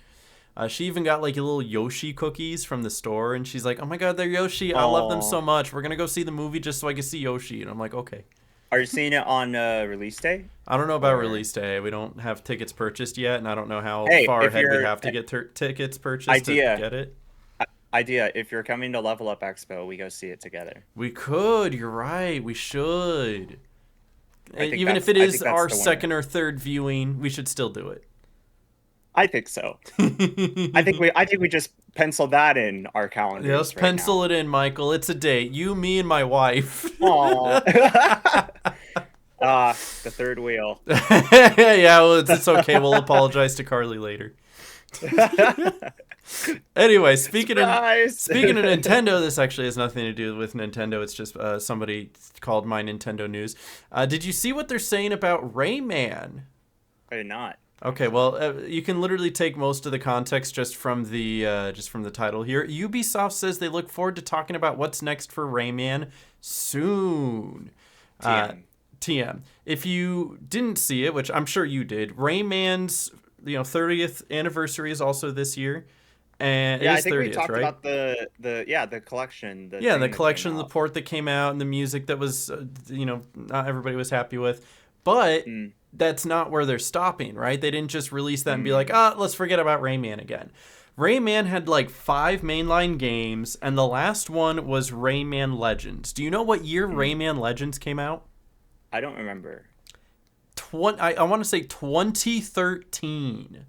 She even got like little Yoshi cookies from the store, and she's like, "Oh my God, they're Yoshi! I love them so much. We're gonna go see the movie just so I can see Yoshi." And I'm like, "Okay." Are you seeing it on release day? I don't know about release day. We don't have tickets purchased yet, and I don't know how far ahead we have to get tickets purchased to get it. Idea, if you're coming to Level Up Expo, we go see it together. We could. You're right. We should. Even if it is our second or third viewing, we should still do it. I think so. I think we just pencil that in our calendar. Let's pencil it in, Michael. It's a date. You, me, and my wife. Aww. The third wheel. Yeah, well, it's okay. We'll apologize to Carly later. Anyway, speaking of Nintendo, this actually has nothing to do with Nintendo. It's just somebody called My Nintendo News. Did you see what they're saying about Rayman? I did not. Okay, well, you can literally take most of the context just from the title here. Ubisoft says they look forward to talking about what's next for Rayman soon. TM. If you didn't see it, which I'm sure you did, Rayman's 30th anniversary is also this year. And I it is think 30th, we talked right? about the collection. The collection, the port that came out, and the music that was, not everybody was happy with. But that's not where they're stopping, right? They didn't just release that and be like, let's forget about Rayman again. Rayman had like 5 mainline games, and the last one was Rayman Legends. Do you know what year Rayman Legends came out? I don't remember. I want to say 2013.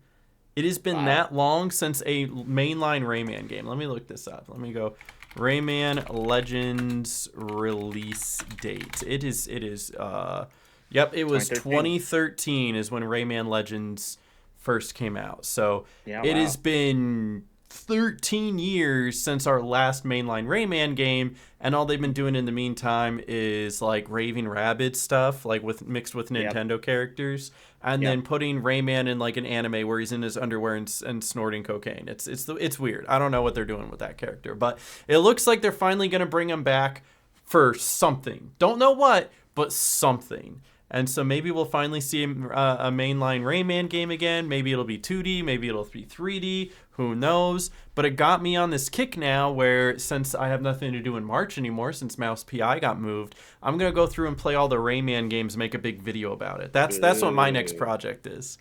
It has been that long since a mainline Rayman game. Let me look this up. Let me go. Rayman Legends release date. It was 2013 is when Rayman Legends first came out. So it has been 13 years since our last mainline Rayman game, and all they've been doing in the meantime is like Raving Rabbids stuff, like mixed with Nintendo characters, and then putting Rayman in like an anime where he's in his underwear and snorting cocaine. It's weird. I don't know what they're doing with that character, but it looks like they're finally gonna bring him back for something. Don't know what, but something. And so maybe we'll finally see a mainline Rayman game again. Maybe it'll be 2D. Maybe it'll be 3D. Who knows? But it got me on this kick now where, since I have nothing to do in March anymore, since Mouse PI got moved, I'm going to go through and play all the Rayman games and make a big video about it. That's what my next project is.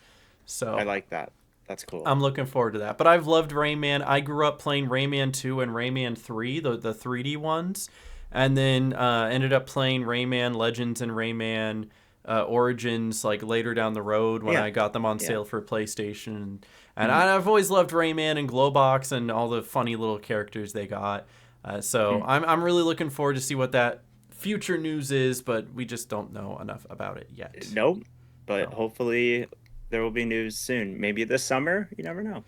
So I like that. That's cool. I'm looking forward to that. But I've loved Rayman. I grew up playing Rayman 2 and Rayman 3, the 3D ones. And then ended up playing Rayman Legends and Rayman Origins like later down the road when I got them on sale for PlayStation. And I've always loved Rayman and Glowbox and all the funny little characters they got. So I'm really looking forward to see what that future news is, but we just don't know enough about it yet. Nope. But hopefully there will be news soon. Maybe this summer. You never know.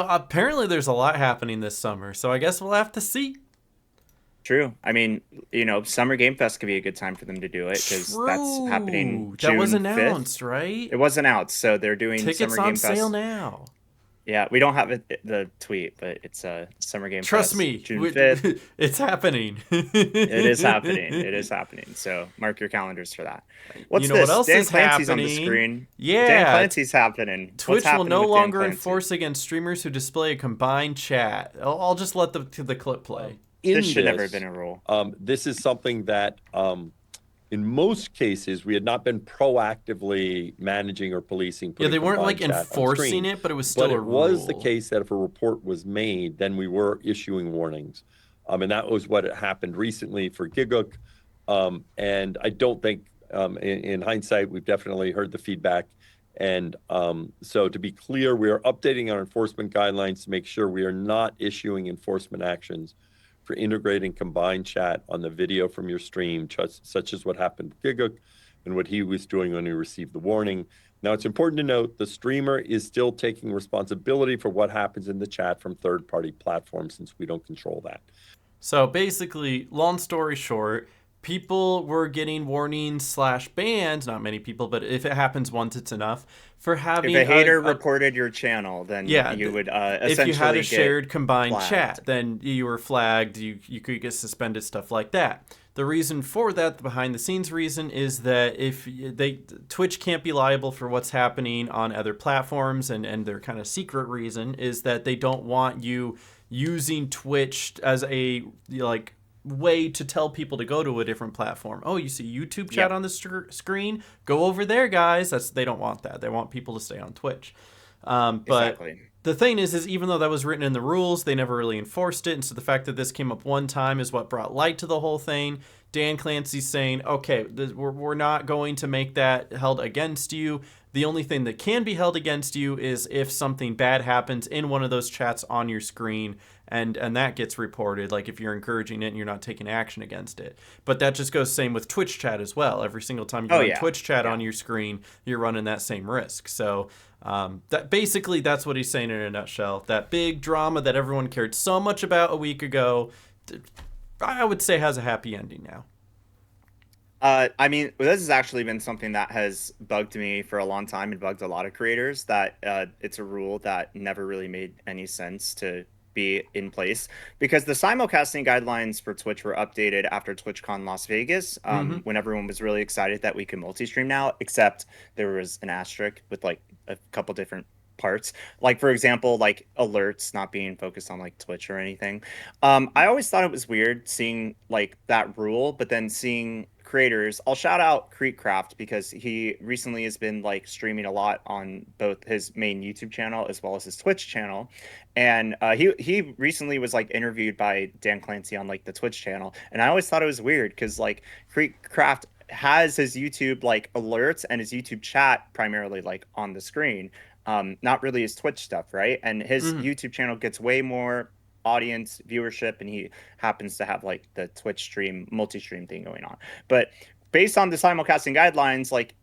Apparently there's a lot happening this summer, so I guess we'll have to see. True. I mean, Summer Game Fest could be a good time for them to do it because that's happening June that was announced, 5th. right? It was announced, so they're doing tickets Summer Game on Fest. sale now. Yeah, we don't have the tweet, but it's Summer Game Trust Fest, me, June 5th. it's happening. It is happening. It is happening. So mark your calendars for that. What's You know this? what else Dan is Clancy's on the happening? screen. Yeah, Dan Clancy's happening. What's Twitch will happening no with Dan longer Clancy? enforce against streamers who display a combined chat. I'll just let the clip play. This should never have been a rule. This is something that, in most cases, we had not been proactively managing or policing. Yeah, they weren't like combined chat on enforcing screen. it, but it was still But a it was the rule. case that if a report was made, then we were issuing warnings. And that was what happened recently for Gigook. And I don't think, in hindsight, we've definitely heard the feedback. And so to be clear, we are updating our enforcement guidelines to make sure we are not issuing enforcement actions for integrating combined chat on the video from your stream, such as what happened with Gigook and what he was doing when he received the warning. Now, it's important to note the streamer is still taking responsibility for what happens in the chat from third-party platforms, since we don't control that. So basically, long story short, people were getting warnings / bans, not many people, but if it happens once, it's enough, for having If a hater reported your channel, then you would essentially if you had a get shared combined flagged. chat, then you were flagged, you could get suspended, stuff like that. The reason for that, the behind the scenes reason, is that if Twitch can't be liable for what's happening on other platforms, and their kind of secret reason is that they don't want you using Twitch as a way to tell people to go to a different platform. Oh, you see YouTube chat on the screen? Go over there, guys. They don't want that. They want people to stay on Twitch. But Exactly. the thing is even though that was written in the rules, they never really enforced it. And so the fact that this came up one time is what brought light to the whole thing. Dan Clancy's saying, okay, we're not going to make that held against you. The only thing that can be held against you is if something bad happens in one of those chats on your screen, and that gets reported, like if you're encouraging it and you're not taking action against it. But that just goes same with Twitch chat as well. Every single time you run Twitch chat on your screen, you're running that same risk. So that's what he's saying in a nutshell. That big drama that everyone cared so much about a week ago, I would say has a happy ending now. I mean, this has actually been something that has bugged me for a long time and bugged a lot of creators, that it's a rule that never really made any sense to be in place, because the simulcasting guidelines for Twitch were updated after TwitchCon Las Vegas, when everyone was really excited that we could multi-stream now, except there was an asterisk with like a couple different parts, like for example, like alerts not being focused on like Twitch or anything. I always thought it was weird seeing like that rule, but then seeing creators, I'll shout out Creekcraft, because he recently has been like streaming a lot on both his main YouTube channel as well as his Twitch channel, and he recently was like interviewed by Dan Clancy on like the Twitch channel, and I always thought it was weird because like Creekcraft has his YouTube like alerts and his YouTube chat primarily like on the screen, not really his Twitch stuff, right? And his YouTube channel gets way more audience viewership, and he happens to have like the Twitch stream multi-stream thing going on. But based on the simulcasting guidelines, like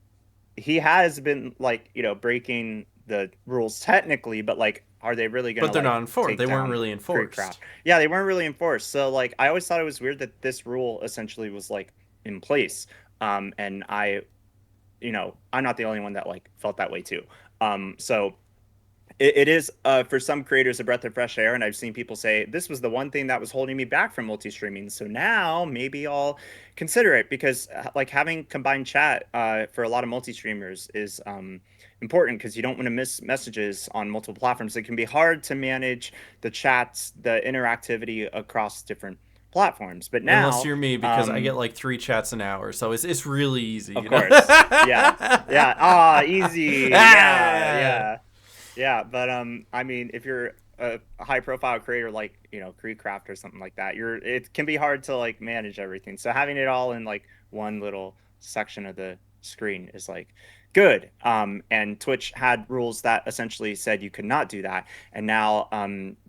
he has been like, you know, breaking the rules technically, but like, are they really gonna? But they're like, not enforced. They weren't really enforced. Yeah, they weren't really enforced. So like, I always thought it was weird that this rule essentially was like in place. And I, you know, I'm not the only one that like felt that way too. So it is for some creators a breath of fresh air, and I've seen people say this was the one thing that was holding me back from multi-streaming, so now maybe I'll consider it, because like having combined chat for a lot of multi-streamers is important, because you don't want to miss messages on multiple platforms. It can be hard to manage the chats, the interactivity across different platforms, but now unless you're me, because I get like 3 chats an hour, so it's really easy. Of course. Yeah. Easy. Yeah. But I mean, if you're a high profile creator like, you know, Creekcraft or something like that, it can be hard to like manage everything. So having it all in like one little section of the screen is like good. And Twitch had rules that essentially said you could not do that. And now,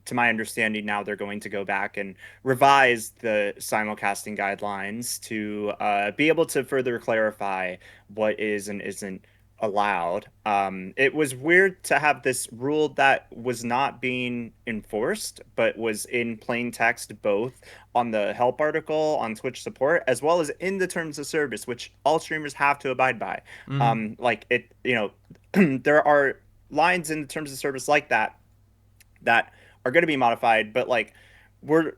to my understanding, now they're going to go back and revise the simulcasting guidelines to be able to further clarify what is and isn't allowed. It was weird to have this rule that was not being enforced, but was in plain text, both on the help article on Twitch support, as well as in the terms of service, which all streamers have to abide by. Like it, you know, there are lines in the terms of service like that that are going to be modified, but like we're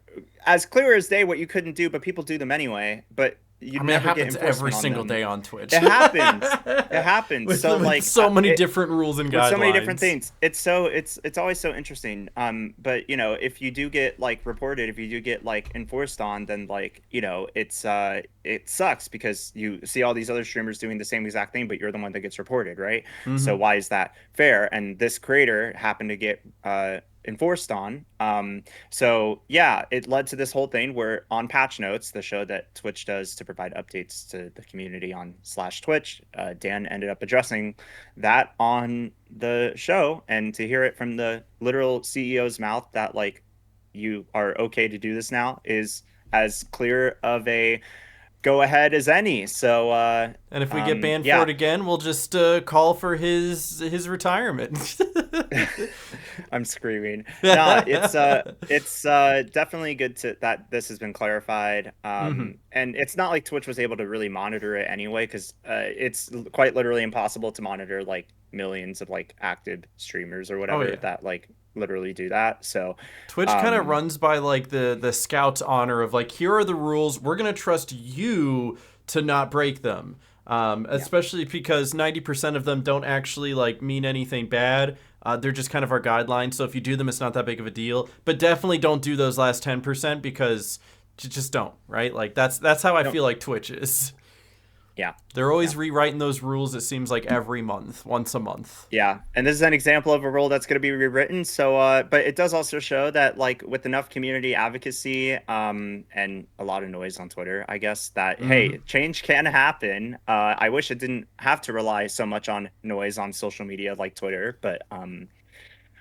as clear as day what you couldn't do, but people do them anyway. But you I mean, it never get happens every enforcement on single them. day on Twitch. It happens. It happens. with, So with like so many it- different rules and with guidelines. so many different things. It's always so interesting. But you know, if you do get like reported, if you do get like enforced on, then like, you know, it sucks because you see all these other streamers doing the same exact thing, but you're the one that gets reported, right? So why is that fair? And this creator happened to get enforced on. So yeah, it led to this whole thing where on patch notes, the show that Twitch does to provide updates to the community on /Twitch, Dan ended up addressing that on the show, and to hear it from the literal CEO's mouth that like you are okay to do this now is as clear of a go ahead as any. So And if we get banned yeah. for it again, we'll just call for his retirement. I'm screaming. No, it's definitely good that this has been clarified. And it's not like Twitch was able to really monitor it anyway, because it's quite literally impossible to monitor like millions of like active streamers or whatever that like literally do that. So Twitch kind of runs by like the scout's honor of like, here are the rules. We're gonna trust you to not break them. Especially because 90% of them don't actually like mean anything bad. They're just kind of our guidelines. So if you do them, it's not that big of a deal. But definitely don't do those last 10% because you just don't, right? Like that's how I feel like Twitch is. Yeah. They're always rewriting those rules, it seems like every month, once a month. Yeah. And this is an example of a rule that's going to be rewritten. So, but it does also show that like with enough community advocacy and a lot of noise on Twitter, I guess that, hey, change can happen. I wish it didn't have to rely so much on noise on social media like Twitter, but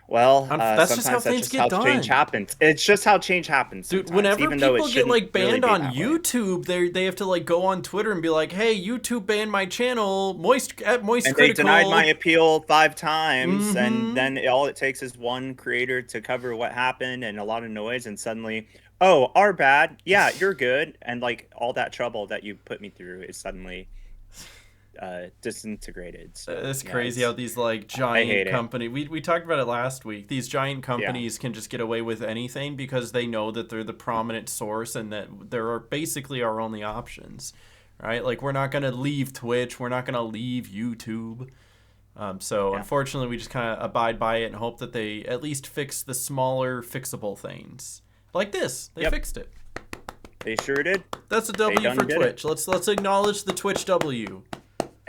well, that's just how sometimes things get done. change happens. It's just how change happens. Dude, sometimes, whenever even though it people get shouldn't like really banned be on that way. YouTube, they have to like go on Twitter and be like, "Hey, YouTube banned my channel, Moist And Critical." they denied my appeal 5 times, and then all it takes is one creator to cover what happened and a lot of noise, and suddenly, oh, our bad. Yeah, you're good. And like all that trouble that you put me through is suddenly disintegrated. So, It's yeah, crazy how these like hate giant it. company we talked about it last week. These giant companies can just get away with anything because they know that they're the prominent source and that there are basically our only options, right? Like we're not gonna leave Twitch, we're not gonna leave YouTube. So unfortunately, we just kind of abide by it and hope that they at least fix the smaller fixable things like this. They fixed it. They sure did. That's a W done for did Twitch. Let's acknowledge the Twitch W.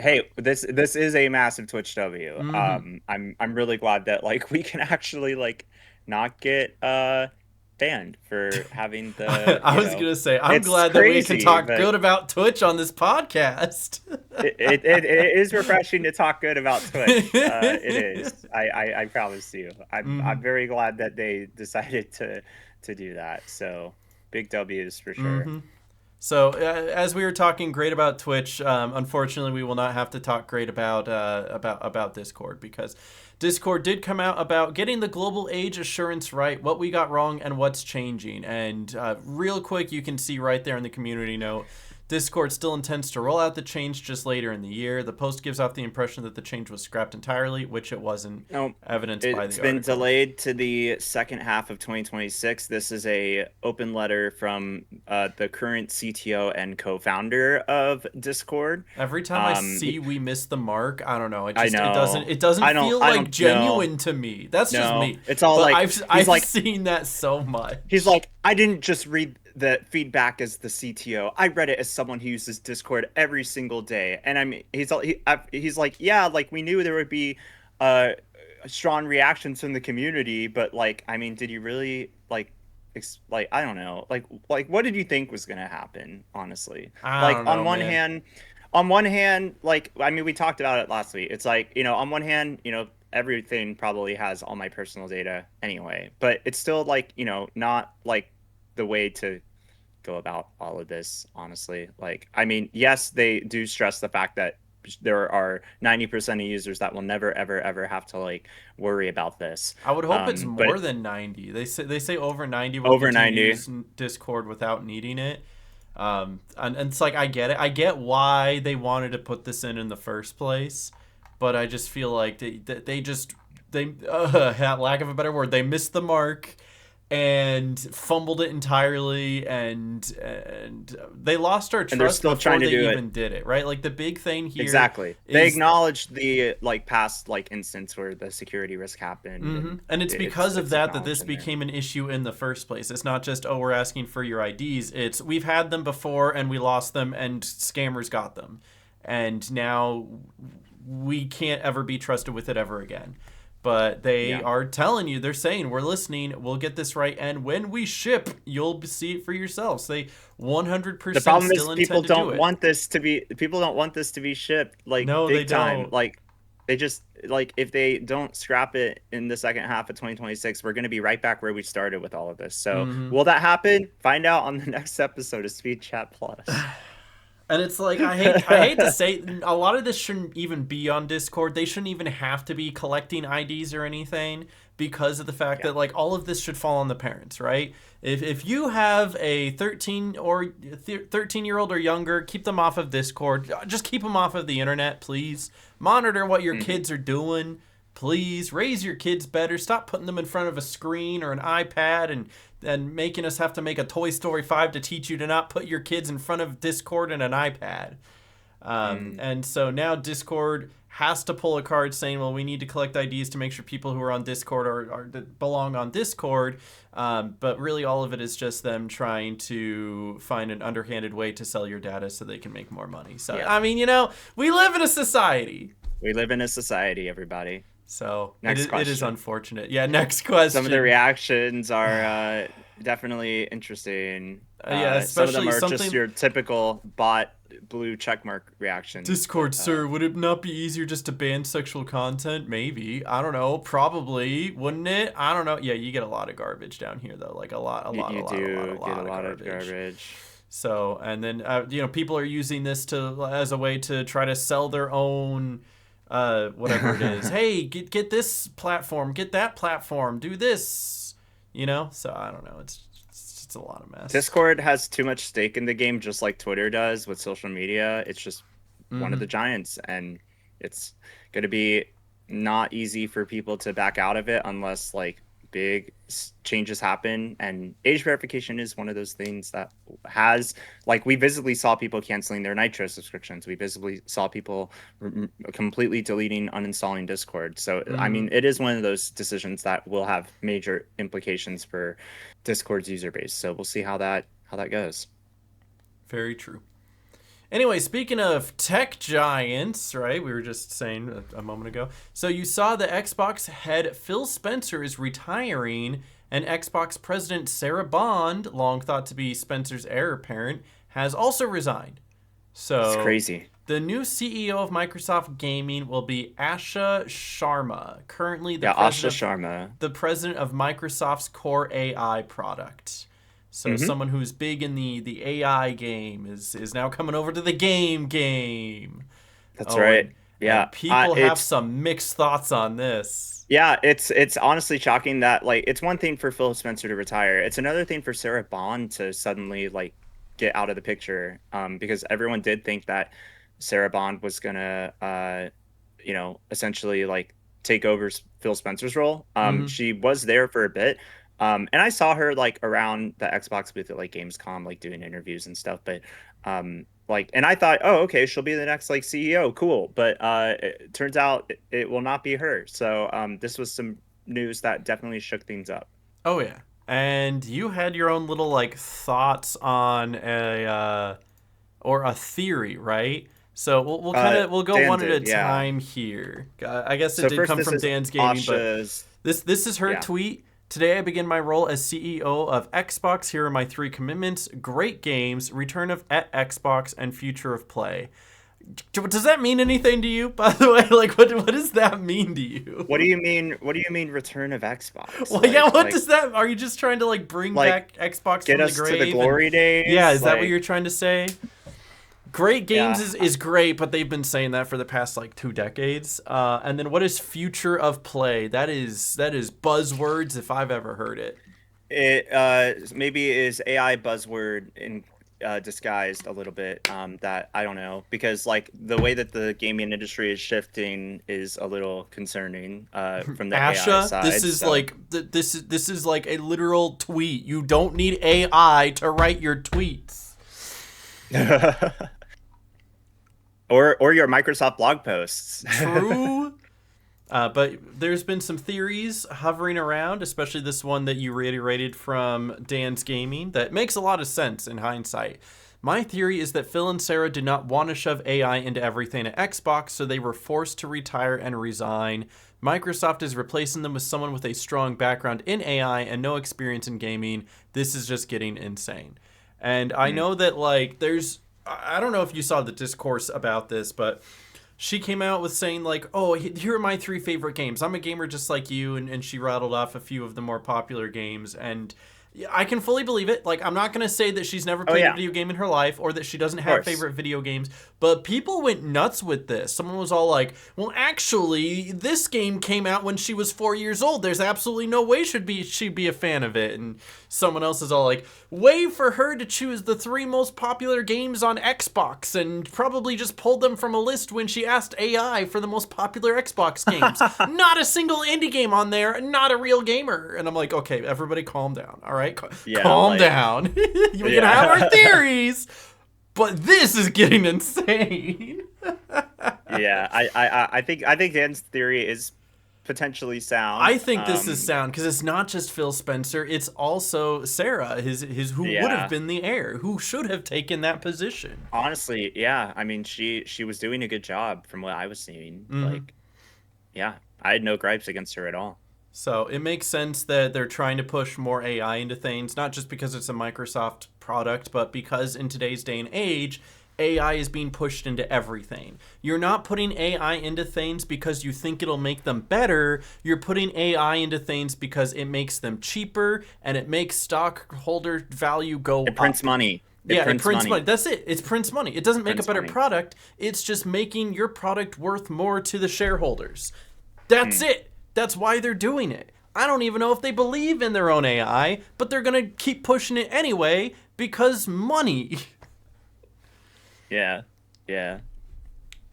Hey, this is a massive Twitch W. I'm really glad that like we can actually like not get banned for having the. I was gonna say I'm it's glad that we can crazy, talk but good about Twitch on this podcast. it is refreshing to talk good about Twitch. It is. I promise you. I'm very glad that they decided to do that. So big W's for sure. So as we were talking great about Twitch, unfortunately we will not have to talk great about Discord, because Discord did come out about getting the global age assurance right, what we got wrong and what's changing. And real quick, you can see right there in the community note, Discord still intends to roll out the change just later in the year. The post gives off the impression that the change was scrapped entirely, which it wasn't, evidenced by the article. It's been delayed to the second half of 2026. This is a open letter from the current CTO and co-founder of Discord. Every time I see we miss the mark, I don't know. It I just know. it doesn't I don't- feel I like don't genuine know. to me. That's just No. me. It's all But like- I've like- seen that so much. He's like, I didn't just read the feedback as the CTO. I read it as someone who uses Discord every single day. And I mean, he's like, yeah, like we knew there would be strong reactions from the community, but like, I mean, did you really like I don't know, like what did you think was gonna happen? Honestly, I don't know, on one hand, like I mean, we talked about it last week. It's like, you know, on one hand, you know, everything probably has all my personal data anyway, but it's still like, you know, not like the way to go about all of this, honestly. Like, I mean, yes, they do stress the fact that there are 90% of users that will never ever have to like worry about this. I would hope it's but more than 90. They say over 90 will Over continue 90. use Discord without needing it. And it's like, I get it. I get why they wanted to put this in the first place, but I just feel like they just lack of a better word, they missed the mark and fumbled it entirely, and they lost our And they're trust still before trying to they do it. even did it, right? Like the big thing here Exactly. They is- acknowledged the like past like instance where the security risk happened. And it's because of that this acknowledged in there. became an issue in the first place. It's not just, oh, we're asking for your IDs. It's, we've had them before and we lost them and scammers got them. And now we can't ever be trusted with it ever again. But they are telling you, they're saying, we're listening, we'll get this right, and when we ship, you'll see it for yourselves. They 100% The problem is still people intend to do don't it. want this to be shipped like No, big they time. don't. Like they just like if they don't scrap it in the second half of 2026, we're going to be right back where we started with all of this. So will that happen? Find out on the next episode of Speed Chat Plus. And it's like, I hate to say, a lot of this shouldn't even be on Discord. They shouldn't even have to be collecting IDs or anything, because of the fact that like all of this should fall on the parents, right? If you have a 13-year-old or younger, keep them off of Discord. Just keep them off of the internet, please. Monitor what your kids are doing. Please raise your kids better. Stop putting them in front of a screen or an iPad and making us have to make a Toy Story 5 to teach you to not put your kids in front of Discord and an iPad. And so now Discord has to pull a card saying, well, we need to collect IDs to make sure people who are on Discord are belong on Discord. But really all of it is just them trying to find an underhanded way to sell your data so they can make more money. So, I mean, we live in a society. We live in a society, everybody. So Next it is question. unfortunate. Yeah, next question. Some of the reactions are definitely interesting. Yeah, some of them especially are just your typical bot blue checkmark reactions. Discord, sir, would it not be easier just to ban sexual content? Maybe. I don't know. Probably. Wouldn't it? I don't know. Yeah, you get a lot of garbage down here, though. Like a lot of garbage. So, and then, people are using this as a way to try to sell their own... whatever it is. Hey, get this platform, get that platform, do this, so I don't know, it's a lot of mess. Discord has too much stake in the game, just like Twitter does with social media. It's just one of the giants, and it's going to be not easy for people to back out of it unless like big changes happen. And age verification is one of those things that has, like, we visibly saw people canceling their Nitro subscriptions. We visibly saw people completely deleting, uninstalling Discord. So I mean, it is one of those decisions that will have major implications for Discord's user base. So we'll see how that goes. Very true. Anyway, speaking of tech giants, right? We were just saying a moment ago. So you saw the Xbox head Phil Spencer is retiring, and Xbox president Sarah Bond, long thought to be Spencer's heir apparent, has also resigned. So it's crazy. The new CEO of Microsoft Gaming will be Asha Sharma, currently the president of Microsoft's Core AI product. So someone who's big in the AI game is now coming over to the game. That's right. And people have some mixed thoughts on this. Yeah, it's honestly shocking that, like, it's one thing for Phil Spencer to retire. It's another thing for Sarah Bond to suddenly, like, get out of the picture, because everyone did think that Sarah Bond was gonna, essentially, like, take over Phil Spencer's role. She was there for a bit. And I saw her like around the Xbox booth at like Gamescom, like doing interviews and stuff. But and I thought, oh, okay, she'll be the next like CEO, cool. But it turns out it will not be her. So this was some news that definitely shook things up. Oh yeah, and you had your own little like thoughts on a theory, right? So we'll go Dan one at a did, yeah. time here. I guess it did come from Dan's Gaming, but this is her tweet. Today I begin my role as CEO of Xbox. Here are my 3 commitments: great games, return of at Xbox, and future of play. Does that mean anything to you, by the way? Like, what does that mean to you? What do you mean? What do you mean return of Xbox? Well, yeah, what does that? Are you just trying to like bring back Xbox get from us the grave? To the glory days? Yeah, is that what you're trying to say? Great games is great, but they've been saying that for the past like 2 decades. And then what is future of play? That is buzzwords if I've ever heard it. It maybe is AI buzzword disguised a little bit. That I don't know, because like the way that the gaming industry is shifting is a little concerning from the AI Asha, side. this is so- like this is like a literal tweet. You don't need AI to write your tweets. or your Microsoft blog posts. True. But there's been some theories hovering around, especially this one that you reiterated from Dan's Gaming, that makes a lot of sense in hindsight. My theory is that Phil and Sarah did not want to shove AI into everything at Xbox, so they were forced to retire and resign. Microsoft is replacing them with someone with a strong background in AI and no experience in gaming. This is just getting insane. And I know that, like, I don't know if you saw the discourse about this, but she came out with saying, like, oh, here are my 3 favorite games. I'm a gamer just like you, and she rattled off a few of the more popular games, and I can fully believe it. Like, I'm not going to say that she's never played a video game in her life or that she doesn't have favorite video games, but people went nuts with this. Someone was all like, well, actually, this game came out when she was 4 years old. There's absolutely no way she'd be a fan of it. And someone else is all like, way for her to choose the 3 most popular games on Xbox and probably just pulled them from a list when she asked AI for the most popular Xbox games. Not a single indie game on there, not a real gamer. And I'm like, okay, everybody calm down, all right? Calm down. You can have our theories, but this is getting insane. Yeah, I think Dan's theory is potentially sound. I think this is sound because it's not just Phil Spencer; it's also Sarah, his who would have been the heir, who should have taken that position. Honestly, yeah. I mean, she was doing a good job from what I was seeing. Like, yeah, I had no gripes against her at all. So it makes sense that they're trying to push more AI into things, not just because it's a Microsoft product, but because in today's day and age, AI is being pushed into everything. You're not putting AI into things because you think it'll make them better. You're putting AI into things because it makes them cheaper and it makes stockholder value go up. It prints money. It prints money. That's it. It's prints money. It doesn't make a better product. It's just making your product worth more to the shareholders. That's it. That's why they're doing it. I don't even know if they believe in their own AI, but they're going to keep pushing it anyway because money. Yeah.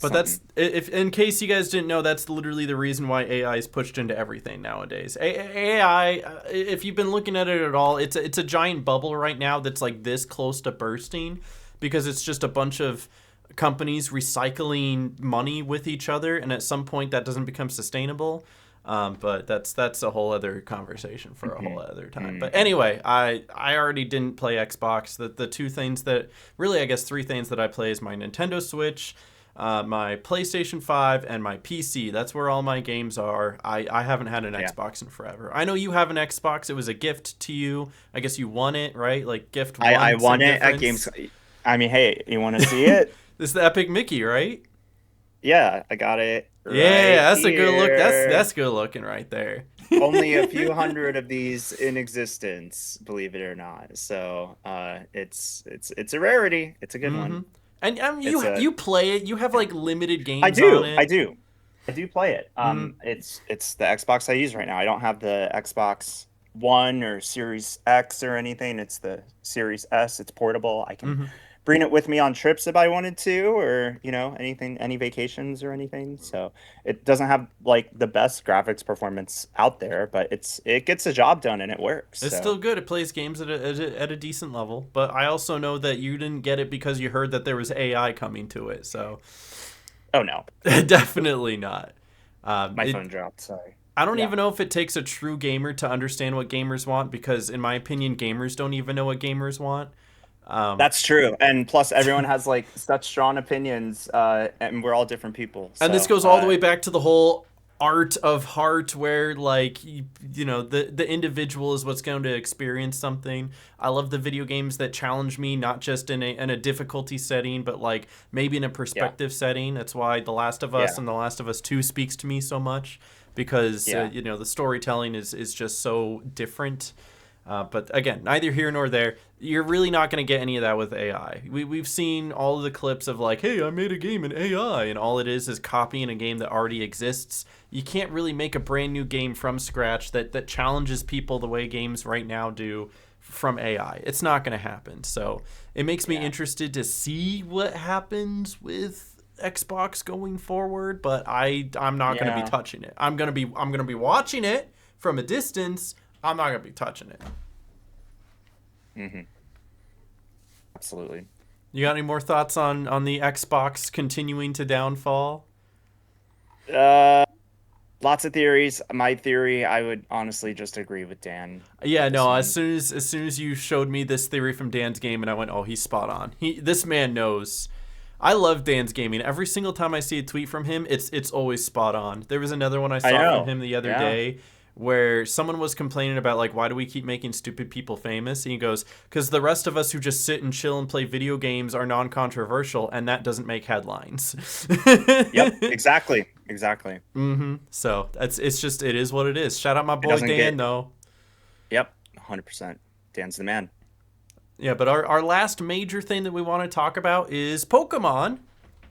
But that's, if in case you guys didn't know, that's literally the reason why AI is pushed into everything nowadays. AI, if you've been looking at it at all, it's a giant bubble right now that's like this close to bursting because it's just a bunch of companies recycling money with each other, and at some point that doesn't become sustainable. But that's a whole other conversation for a whole other time. But anyway, I already didn't play Xbox. The 2 things that, really I guess 3 things that I play is my Nintendo Switch, my PlayStation 5, and my PC. That's where all my games are. I haven't had an Xbox in forever. I know you have an Xbox. It was a gift to you. I guess you won it, right? Like gift won. I won it at Gamestop. I mean, hey, you want to see it? This is the Epic Mickey, right? Yeah, I got it. That's a good look. That's good looking right there. Only a few hundred of these in existence, believe it or not. So it's a rarity. It's a good one. And you play it. You have like limited games. I do. on it. I do play it. It's the Xbox I use right now. I don't have the Xbox One or Series X or anything. It's the Series S. It's portable. I can bring it with me on trips if I wanted to, or any vacations or anything. So it doesn't have like the best graphics performance out there, but it gets the job done and it works. It's still good. It plays games at a decent level. But I also know that you didn't get it because you heard that there was AI coming to it. So oh no, definitely not. My phone dropped. Sorry. I don't even know if it takes a true gamer to understand what gamers want, because in my opinion, gamers don't even know what gamers want. That's true, and plus everyone has like such strong opinions, and we're all different people. And this goes all the way back to the whole art of heart, where like the individual is what's going to experience something. I love the video games that challenge me, not just in a difficulty setting, but like maybe in a perspective setting. That's why The Last of Us and The Last of Us 2 speaks to me so much, because the storytelling is just so different. But again, neither here nor there. You're really not going to get any of that with AI. We've seen all of the clips of like, hey, I made a game in AI, and all it is copying a game that already exists. You can't really make a brand new game from scratch that challenges people the way games right now do from AI. It's not going to happen. So it makes me interested to see what happens with Xbox going forward, but I'm not going to be touching it. I'm going to be watching it from a distance. I'm not going to be touching it. Mm-hmm. Absolutely. You got any more thoughts on the Xbox continuing to downfall? Lots of theories. My theory, I would honestly just agree with Dan. Yeah, no. As soon as you showed me this theory from Dan's game, and I went, "Oh, he's spot on." This man knows. I love Dan's gaming. Every single time I see a tweet from him, it's always spot on. There was another one I saw from him the other day where someone was complaining about, like, why do we keep making stupid people famous? And he goes, because the rest of us who just sit and chill and play video games are non-controversial, and that doesn't make headlines. Yep, exactly. Mm-hmm. So it is what it is. Shout out my boy Dan, though. Yep, 100%. Dan's the man. Yeah, but our last major thing that we want to talk about is Pokemon.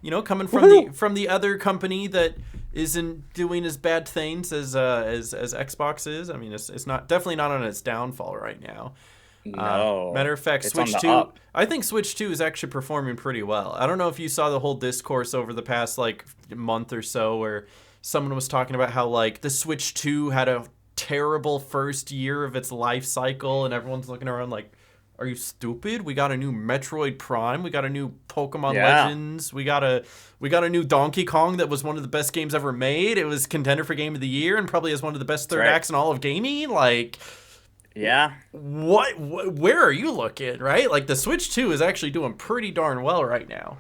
You know, coming from the other company that isn't doing as bad things as Xbox is. I mean, it's not definitely not on its downfall right now. No. Matter of fact, Switch 2. I think Switch 2 is actually performing pretty well. I don't know if you saw the whole discourse over the past like month or so where someone was talking about how like the Switch 2 had a terrible first year of its life cycle, and everyone's looking around like, are you stupid? We got a new Metroid Prime. We got a new Pokemon Legends. We got a new Donkey Kong that was one of the best games ever made. It was contender for Game of the Year and probably has one of the best third acts in all of gaming. Like, what? Where are you looking? Right? Like the Switch 2 is actually doing pretty darn well right now.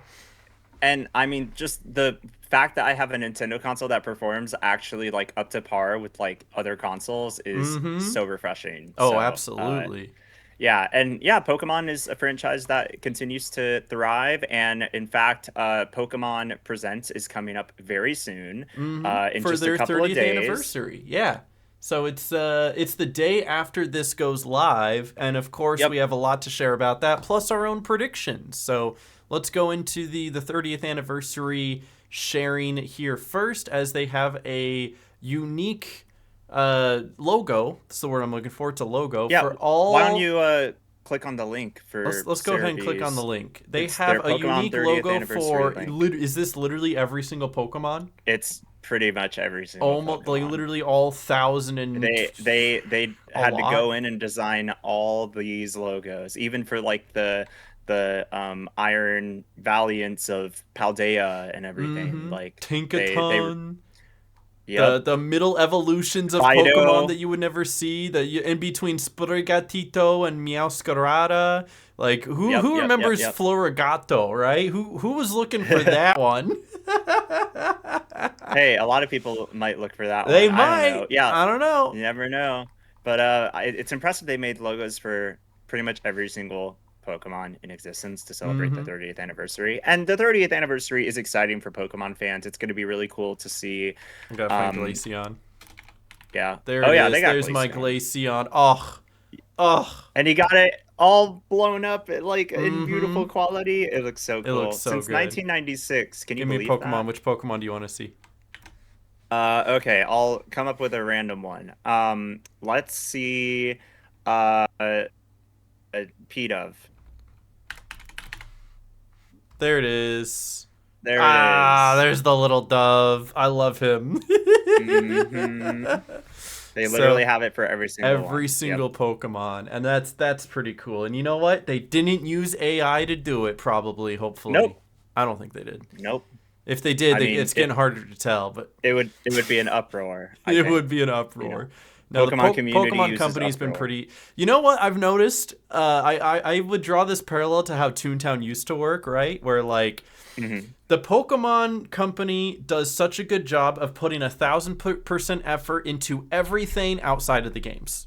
And I mean, just the fact that I have a Nintendo console that performs actually like up to par with like other consoles is so refreshing. Oh, absolutely. Pokemon is a franchise that continues to thrive, and in fact, Pokemon Presents is coming up very soon. In for just their a couple 30th of days. anniversary. Yeah. So it's the day after this goes live, and of course we have a lot to share about that, plus our own predictions. So let's go into the 30th anniversary sharing here first, as they have a unique logo. That's the word I'm looking for. It's a logo for all. Why don't you click on the link for? Let's go ahead and click on the link. They have a unique logo for. Is this literally every single Pokemon? It's pretty much every single. Almost Pokemon. Like literally all 1,000 and. They had to go in and design all these logos, even for like the Iron Valiants of Paldea and everything. Like Tinkaton. The middle evolutions of Pokemon that you would never see, in between Sprigatito and Meowscarada. Like who remembers Florigato, right? Who was looking for that one? Hey, a lot of people might look for that one. They might. I don't know. Yeah, I don't know. You never know. But it's impressive they made logos for pretty much every single Pokemon in existence to celebrate the 30th anniversary. And the 30th anniversary is exciting for Pokemon fans. It's going to be really cool to see. I gotta find Glaceon. Yeah. There it is. There's my Glaceon. Oh. And he got it all blown up like in beautiful quality. It looks so cool. It looks so Since good. 1996. Can you believe Give me Pokemon. that? Which Pokemon do you want to see? Okay, I'll come up with a random one. Let's see P-Dove. There it is. There it is. There's the little dove. I love him. They literally have it for every single Pokemon, and that's pretty cool. And you know what? They didn't use AI to do it, probably, hopefully. Nope. I don't think they did. Nope. If they did, it's getting harder to tell, but it would be an uproar. It would be an uproar. You know, no, Pokemon the community Pokemon uses company's been uproar. pretty. You know what I've noticed? I would draw this parallel to how Toontown used to work, right? Where like the Pokemon company does such a good job of putting 1,000% effort into everything outside of the games.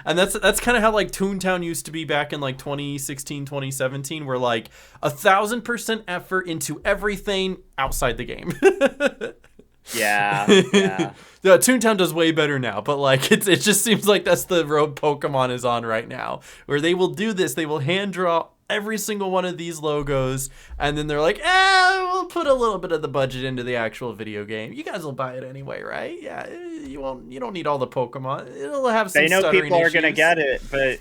And that's kind of how like Toontown used to be back in like 2016, 2017, where like 1,000% effort into everything outside the game. Yeah. Toontown does way better now, but like it just seems like that's the road Pokemon is on right now, where they will do this. They will hand draw every single one of these logos, and then they're like, we'll put a little bit of the budget into the actual video game. You guys will buy it anyway, right? Yeah, you don't need all the Pokemon. It'll have some They know stuttering people are gonna issues. get it, but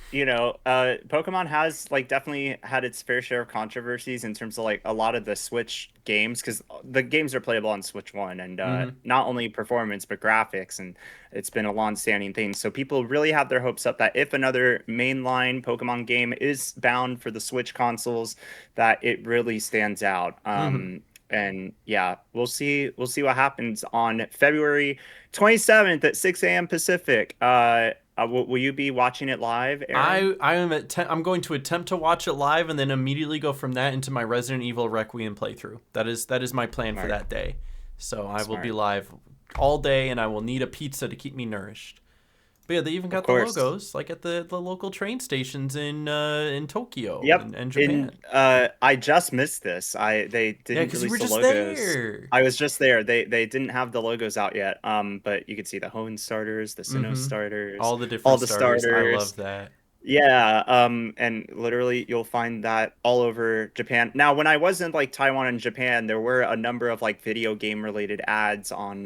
Pokemon has like definitely had its fair share of controversies in terms of like a lot of the Switch games, because the games are playable on Switch 1, and not only performance but graphics, and it's been a long-standing thing. So people really have their hopes up that if another mainline Pokemon game is bound for the Switch consoles, that it really stands out. And yeah, we'll see what happens on February 27th at 6 a.m. Pacific. Will you be watching it live, Aaron? I'm going to attempt to watch it live and then immediately go from that into my Resident Evil Requiem playthrough. That is my plan for that day. So I will be live all day, and I will need a pizza to keep me nourished. But yeah, they even got the logos like at the local train stations in Tokyo and Japan. I just missed this. They didn't release the logos. There. I was just there. They didn't have the logos out yet. But you could see the Hoenn starters, the Sinnoh starters, all the different starters. I love that. Yeah, and literally you'll find that all over Japan. Now, when I was in like Taiwan and Japan, there were a number of like video game related ads on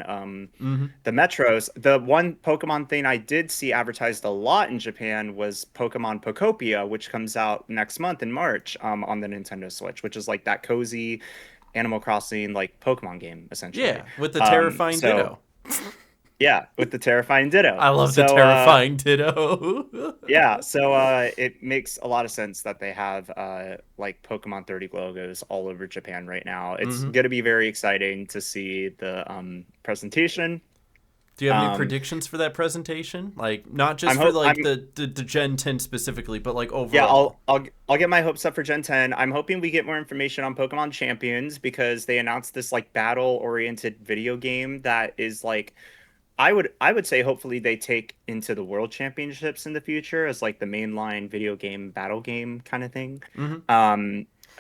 the metros. The one Pokemon thing I did see advertised a lot in Japan was Pokemon Pokopia, which comes out next month in March on the Nintendo Switch, which is like that cozy Animal Crossing like Pokemon game essentially. Yeah, with the terrifying Ditto. Yeah, with the terrifying Ditto. I love the terrifying Ditto. Yeah, so it makes a lot of sense that they have like Pokemon 30 logos all over Japan right now. It's going to be very exciting to see the presentation. Do you have any predictions for that presentation? Like not just for like the Gen 10 specifically, but like overall. Yeah, I'll get my hopes up for Gen 10. I'm hoping we get more information on Pokemon Champions, because they announced this like battle-oriented video game that is like, I would say hopefully they take into the World Championships in the future as like the mainline video game battle game kind of thing.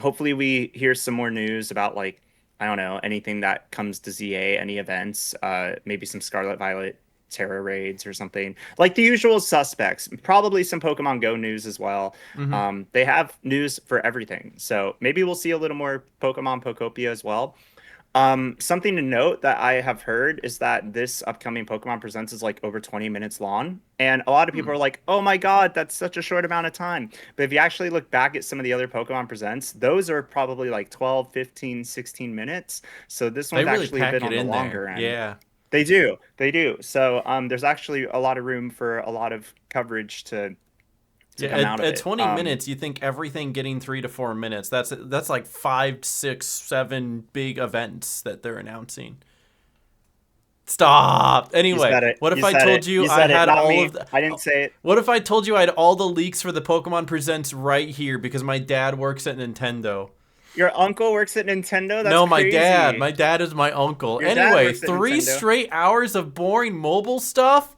Hopefully we hear some more news about like, I don't know, anything that comes to ZA, any events, maybe some Scarlet Violet Terra raids or something. Like the usual suspects. Probably some Pokemon Go news as well. They have news for everything. So maybe we'll see a little more Pokemon Pokopia as well. Something to note that I have heard is that this upcoming Pokemon Presents is like over 20 minutes long. And a lot of people are like, oh my God, that's such a short amount of time. But if you actually look back at some of the other Pokemon Presents, those are probably like 12, 15, 16 minutes. So this one's really actually been on the longer end. Yeah. They do. So there's actually a lot of room for a lot of coverage to come out of it. At 20 minutes, you think everything getting 3 to 4 minutes. That's like 5, 6, 7 big events that they're announcing. Stop. Anyway, what if I told you I had all of the... I didn't say it. What if I told you I had all the leaks for the Pokemon Presents right here because my dad works at Nintendo? Your uncle works at Nintendo? That's no, my crazy. dad. My dad is my uncle. Your anyway, 3 straight hours of boring mobile stuff?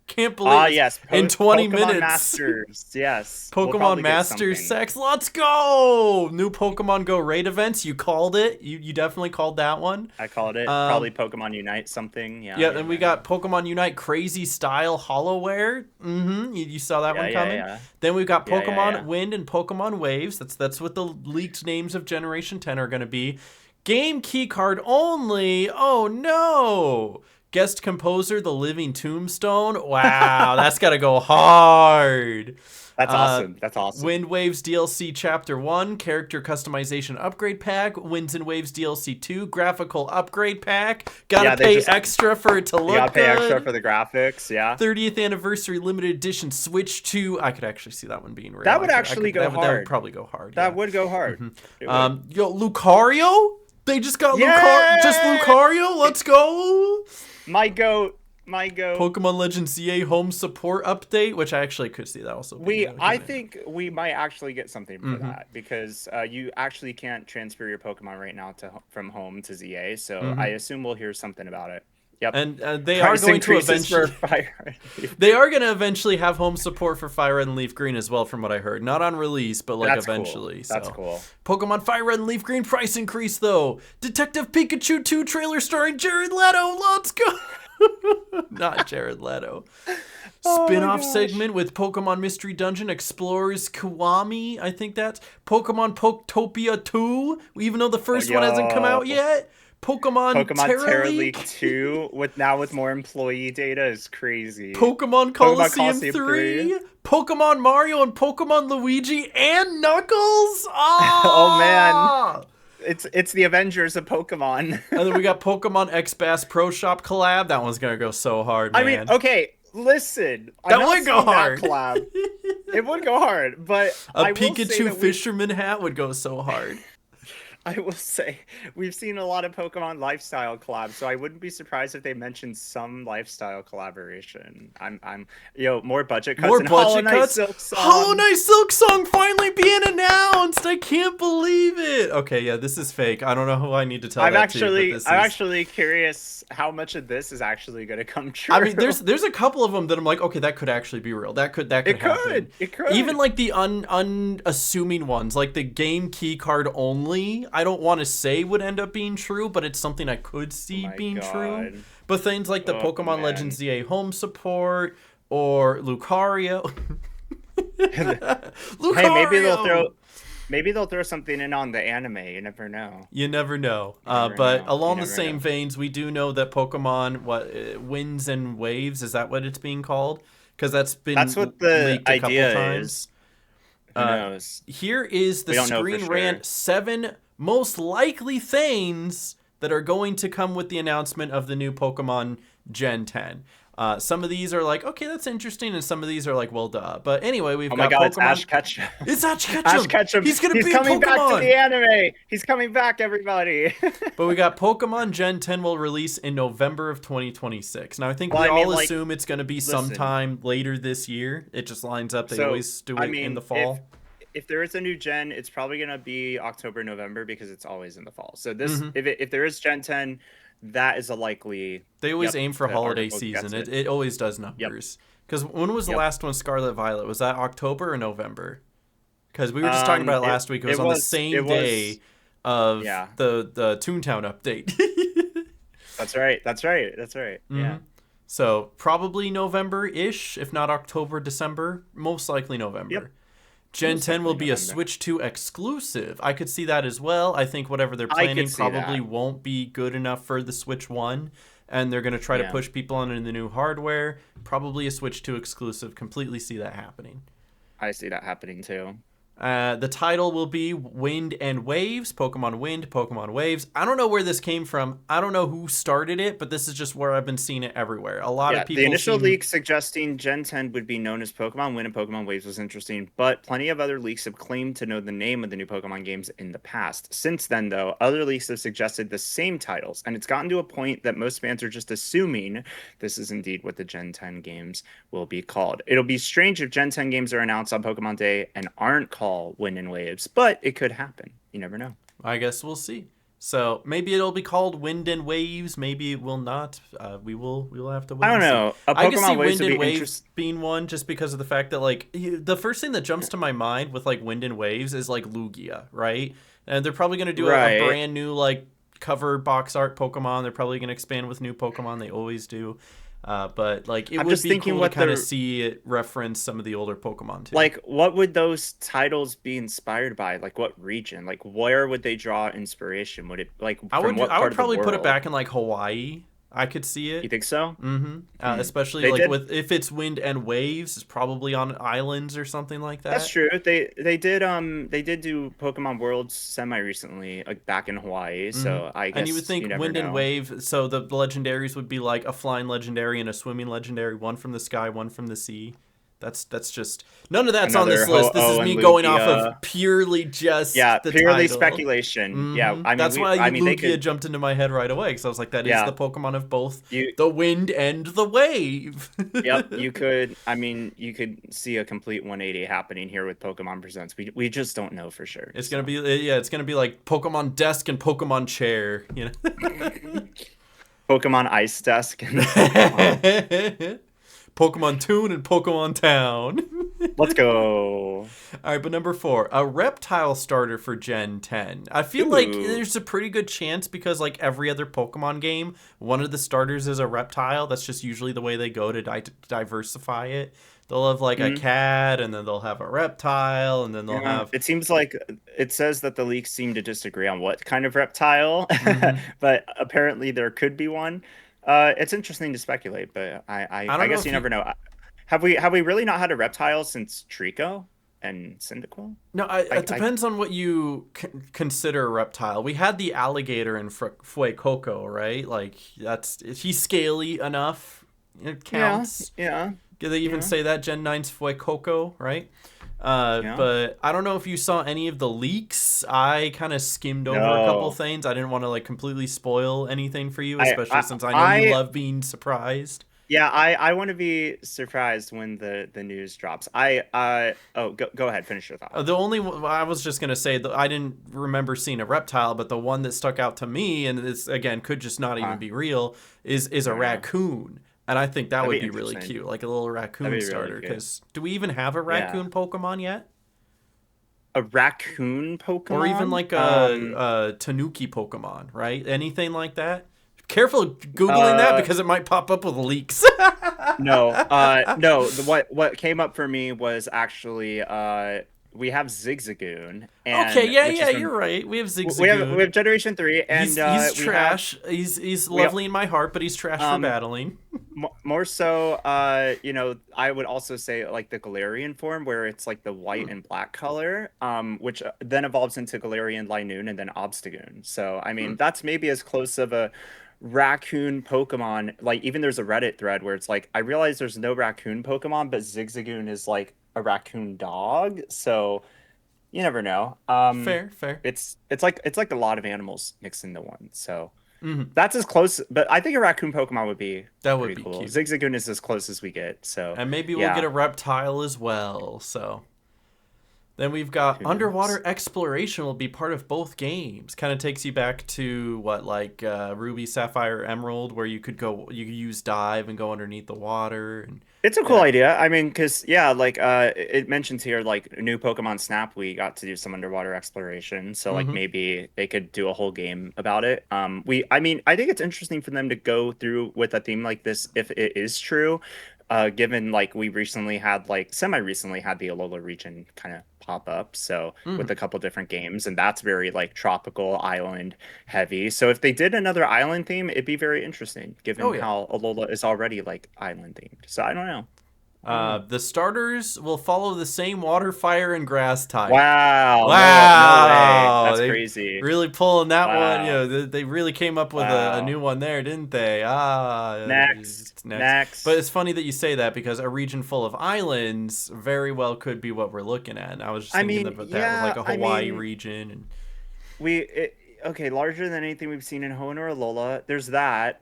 Can't believe yes. in 20 Pokemon minutes. Masters, yes. Pokemon Masters sex. Let's go. New Pokemon Go raid events. You called it. You definitely called that one. I called it. Probably Pokemon Unite something. Yeah. Yeah. Then we got Pokemon Unite Crazy Style Hollowware. You saw that one coming. Yeah. Then we've got Pokemon Wind and Pokemon Waves. That's what the leaked names of Generation 10 are going to be. Game key card only. Oh no. Guest composer, The Living Tombstone. Wow, that's got to go hard. That's awesome. That's awesome. Wind Waves DLC Chapter 1, Character Customization Upgrade Pack. Winds and Waves DLC 2, Graphical Upgrade Pack. Gotta pay extra for it to look good. Gotta pay extra for the graphics, yeah. 30th Anniversary Limited Edition Switch 2. I could actually see that one being real. That would actually go hard. That would probably go hard. That would go hard. Yo, Lucario? They just got Lucario? Let's go. My goat. Pokemon Legends ZA home support update, which I actually could see that also. I think we might actually get something for that, because you actually can't transfer your Pokemon right now from home to ZA, so I assume we'll hear something about it. Yep. And they are going to eventually they are going to eventually have home support for Fire Red and Leaf Green as well, from what I heard. Not on release, but like eventually. Cool. That's cool. Pokemon Fire Red and Leaf Green price increase though. Detective Pikachu 2 trailer starring Jared Leto. Let's go. Not Jared Leto. Oh my spin-off gosh. segment with Pokemon Mystery Dungeon Explorers Kiwami. I think that's Pokemon Poketopia 2, even though the first one hasn't come out yo. yet. Pokemon Terra Terra League League. 2 with more employee data is crazy. Pokemon Coliseum Coliseum 3, Pokemon Mario and Pokemon Luigi and Knuckles. Oh, Oh, man. It's the Avengers of Pokemon. And then we got Pokemon X Bass Pro Shop collab. That one's gonna go so hard, man. I mean, okay, listen. That I'm not would go saying that hard. collab. It would go hard, but A I will say Pikachu that fisherman hat would go so hard. I will say we've seen a lot of Pokemon lifestyle collabs, so I wouldn't be surprised if they mentioned some lifestyle collaboration. More budget cuts. More and Hollow budget Knight cuts. Silk Song. Hollow Knight Silk Song finally being announced. I can't believe it. Okay, yeah, this is fake. I don't know who I need to tell I'm that actually to. But this I'm is... actually curious how much of this is actually going to come true. I mean, there's a couple of them that I'm like, okay, that could actually be real. That could happen. It could. Even like the unassuming ones, like the game key card only, I don't want to say would end up being true, but it's something I could see my being true. God. But things like the Oh, Pokemon man. Legends ZA home support or Lucario. Lucario. Hey, maybe they'll throw something in on the anime. You never know. You never know. never But know. along You the never same know. veins, we do know that Pokemon, Winds and Waves, is that what it's being called? Because that's what the leaked a couple idea times. is. Who knows? Here is the We don't know for Screen sure. Rant 7 most likely things that are going to come with the announcement of the new Pokemon Gen 10. Some of these are like, okay, that's interesting, and some of these are like, well, duh. But anyway, we've Oh got my God! Pokemon. It's Ash Ketchum. It's Ash Ketchum. Ash Ketchum. He's gonna be coming in back to Pokemon. the anime. He's coming back, everybody. But we got Pokemon Gen 10 will release in November of 2026. Now, I think Well, we I mean, all like, assume it's going to be listen. sometime later this year. It just lines up. They So, always do I it in mean, the fall. If there is a new gen, it's probably gonna be October, November because it's always in the fall. So this, Mhm. if there is Gen 10, that is a likely. They always Yep, aim for the holiday article season. gets It always does numbers. Because when was the Yep. last one, Scarlet Violet? Was that October or November? Because we were just talking about it last week. It was on the same day of Yeah. the Toontown update. That's right. Yeah. So probably November-ish, if not October, December. Most likely November. Yep. Gen Most 10 will likely be a November. Switch 2 exclusive. I could see that as well. I think whatever they're I could planning see probably that. won't be good enough for the Switch 1. And they're going to try to Yeah. push people onto the new hardware. Probably a Switch 2 exclusive. Completely see that happening. I see that happening too. The title will be Wind and Waves, Pokemon Wind, Pokemon Waves. I don't know where this came from. I don't know who started it, but this is just where I've been seeing it everywhere. A lot of people The initial seem- leak suggesting Gen 10 would be known as Pokemon Wind and Pokemon Waves was interesting, but plenty of other leaks have claimed to know the name of the new Pokemon games in the past. Since then, though, other leaks have suggested the same titles, and it's gotten to a point that most fans are just assuming this is indeed what the Gen 10 games will be called. It'll be strange if Gen 10 games are announced on Pokemon Day and aren't called Wind and Waves, but it could happen. You never know. I guess we'll see. So maybe it'll be called Wind and Waves. Maybe it will not. We will have to wait. I don't and see. know. A I can see Pokemon Waves Wind and would be Waves interest- being one just because of the fact that like the first thing that jumps to my mind with like Wind and Waves is like Lugia, right? And they're probably gonna do a Right. brand new like cover box art Pokemon. They're probably gonna expand with new Pokemon. They always do. But like it I'm would just be thinking cool to what kind of they're- see it reference some of the older Pokemon too. Like, what would those titles be inspired by? Like, what region? Like, where would they draw inspiration? Would it like I from would what I part would of the probably put it world? back in like Hawaii. I could see it. You think so? Mm-hmm. Especially They like did- with if it's Wind and Waves, it's probably on islands or something like that. That's true. They did do Pokemon Worlds semi recently, like back in Hawaii. So I guess And you would think never Wind and know. Wave, so the legendaries would be like a flying legendary and a swimming legendary, one from the sky, one from the sea. That's just none of that's on this Another list. This is Ho-Oh me and going off Lugia. of purely just the purely title. speculation. Yeah, Mhm. I mean, that's why they Lugia could. jumped into my head right away because I was like, that is Yeah. the Pokemon of both You- the wind and the wave. Yep, you could. I mean, you could see a complete 180 happening here with Pokemon Presents. We just don't know for sure. It's gonna be it's gonna be like Pokemon desk and Pokemon chair, you know. Pokemon Ice Desk. Pokemon Toon and Pokemon Town. Let's go. All right, but number 4, a reptile starter for Gen 10. I feel like Ooh. there's a pretty good chance because like every other Pokemon game, one of the starters is a reptile. That's just usually the way they go to diversify it. They'll have like a cat, and then they'll have a reptile, and then they'll have... It seems like it says that the leaks seem to disagree on what kind of reptile, but apparently there could be one. It's interesting to speculate, but I guess you never know. Have we really not had a reptile since Trico and Cyndaquil? No, it depends on what you consider a reptile. We had the alligator in Fuecoco, right? Like he's scaly enough. It counts. Yeah. They even say that Gen 9's Fuecoco, right? But I don't know if you saw any of the leaks. I kind of skimmed over a couple things. I didn't want to like completely spoil anything for you, especially since I know you love being surprised. Yeah, I want to be surprised when the news drops. Go ahead, finish your thought. The only one, I was just gonna say that I didn't remember seeing a reptile, but the one that stuck out to me, and this again could just not even be real, is a raccoon. And I think that would be really cute, like a little raccoon starter. Because do we even have a raccoon Pokemon yet? A raccoon Pokemon? Or even like a Tanuki Pokemon, right? Anything like that? Careful Googling that because it might pop up with leaks. No. What came up for me was actually we have Zigzagoon. You're right. We have Zigzagoon. We have Generation 3, and he's trash. He's lovely in my heart, but he's trash for battling. More so, I would also say like the Galarian form, where it's like the white and black color, which then evolves into Galarian Linoon and then Obstagoon. So I mean, that's maybe as close of a raccoon Pokemon. Like even there's a Reddit thread where it's like, I realize there's no raccoon Pokemon, but Zigzagoon is like a raccoon dog, so you never know. Fair. It's like a lot of animals mixed into one, so that's as close. But I think a raccoon Pokemon would be cool. Cute. Zigzagoon is as close as we get, so and maybe we'll get a reptile as well. So then we've got underwater exploration will be part of both games. Kind of takes you back to what, like Ruby, Sapphire, Emerald, where you could use dive and go underneath the water. And it's a cool idea. I mean, because it mentions here like new Pokemon Snap, we got to do some underwater exploration. So like maybe they could do a whole game about it. I think it's interesting for them to go through with a theme like this if it is true. Given like we recently had semi-recently had the Alola region kind of pop up, so with a couple different games, and that's very like tropical island heavy. So if they did another island theme, it'd be very interesting given how Alola is already like island themed. So I don't know. The starters will follow the same water, fire, and grass type. Wow! No way. That's crazy. Really pulling that one. They really came up with a new one there, didn't they? Next. But it's funny that you say that because a region full of islands very well could be what we're looking at. And I was just thinking about that with like a Hawaii region. And larger than anything we've seen in Hoenn or Alola. There's that.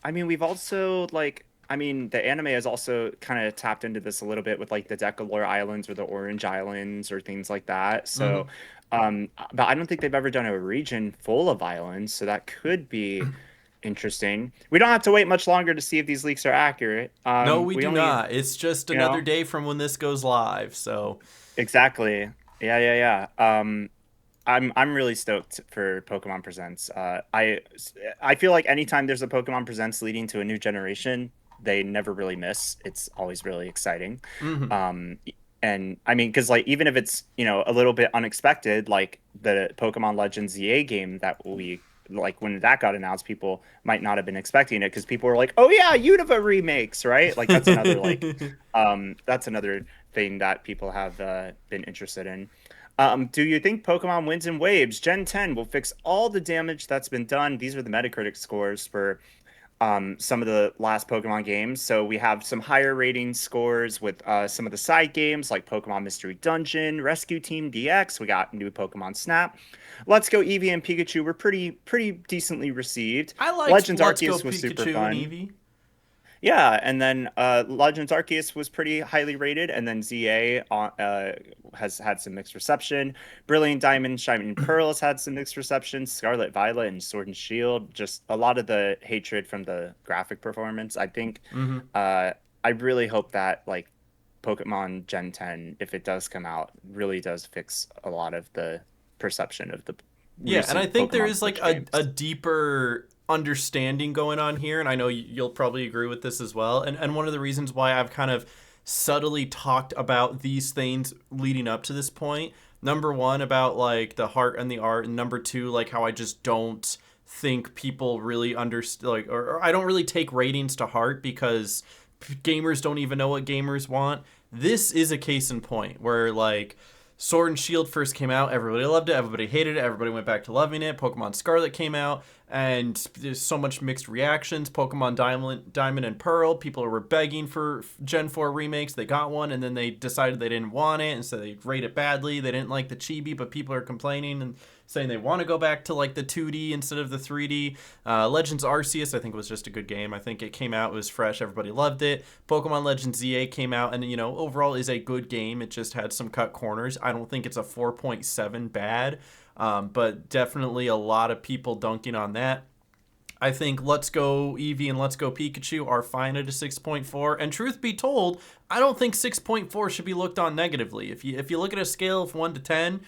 We've also the anime has also kind of tapped into this a little bit with like the Decalore Islands or the Orange Islands or things like that. So, but I don't think they've ever done a region full of islands. So that could be interesting. We don't have to wait much longer to see if these leaks are accurate. No, we do not. It's just another day from when this goes live. So exactly. Yeah. I'm really stoked for Pokemon Presents. I feel like anytime there's a Pokemon Presents leading to a new generation, they never really miss. It's always really exciting. And I mean, because like even if it's a little bit unexpected, like the Pokemon Legends EA game that we like when that got announced, people might not have been expecting it because people were like, "Oh yeah, Unova remakes," right? Like that's another that's another thing that people have been interested in. Do you think Pokemon wins in waves? Gen 10 will fix all the damage that's been done. These are the Metacritic scores for some of the last Pokemon games. So we have some higher rating scores with some of the side games like Pokemon Mystery Dungeon, Rescue Team DX. We got new Pokemon Snap. Let's Go Eevee and Pikachu were pretty decently received. I like Legends Let's Arceus Go was Pikachu super fun. And Eevee. Yeah, and then Legends Arceus was pretty highly rated, and then ZA has had some mixed reception. Brilliant Diamond, Shining Pearl has had some mixed reception. Scarlet Violet and Sword and Shield, just a lot of the hatred from the graphic performance. I think I really hope that like Pokemon Gen 10, if it does come out, really does fix a lot of the perception of the Yeah, and I recent think there Pokemon is like Switch a games. deeper understanding going on here, and I know you'll probably agree with this as well. And one of the reasons why I've kind of subtly talked about these things leading up to this point. Number one, about like the heart and the art, and number two, like how I just don't think people really understand, like, or I don't really take ratings to heart because gamers don't even know what gamers want. This is a case in point where like Sword and Shield first came out, everybody loved it, everybody hated it, everybody went back to loving it. Pokemon Scarlet came out, and there's so much mixed reactions. Pokemon Diamond and Pearl, people were begging for Gen 4 remakes. They got one, and then they decided they didn't want it, and so they rate it badly. They didn't like the chibi, but people are complaining and saying they want to go back to like the 2D instead of the 3D. Legends Arceus, I think, was just a good game. I think it came out, it was fresh, everybody loved it. Pokemon Legends ZA came out, and overall is a good game. It just had some cut corners. I don't think it's a 4.7 bad, but definitely a lot of people dunking on that. I think Let's Go Eevee and Let's Go Pikachu are fine at a 6.4. And truth be told, I don't think 6.4 should be looked on negatively. If you look at a scale of 1 to 10,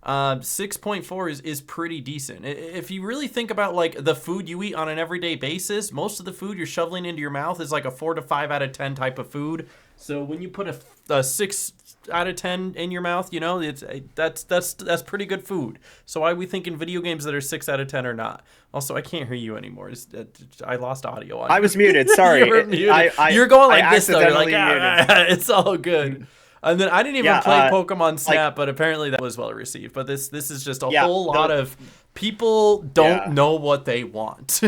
6.4 is pretty decent. If you really think about like the food you eat on an everyday basis, most of the food you're shoveling into your mouth is like a 4 to 5 out of 10 type of food. So when you put a 6 out of 10 in your mouth, that's pretty good food. So why are we thinking video games that are 6 out of 10 or not? Also, I can't hear you anymore. I lost audio on you. I was muted. Sorry. You were muted. You're going like this though. You're like, accidentally it's all good. And then I didn't even play Pokemon Snap, like, but apparently that was well received. But this is just a Yeah, whole lot of people don't know what they want.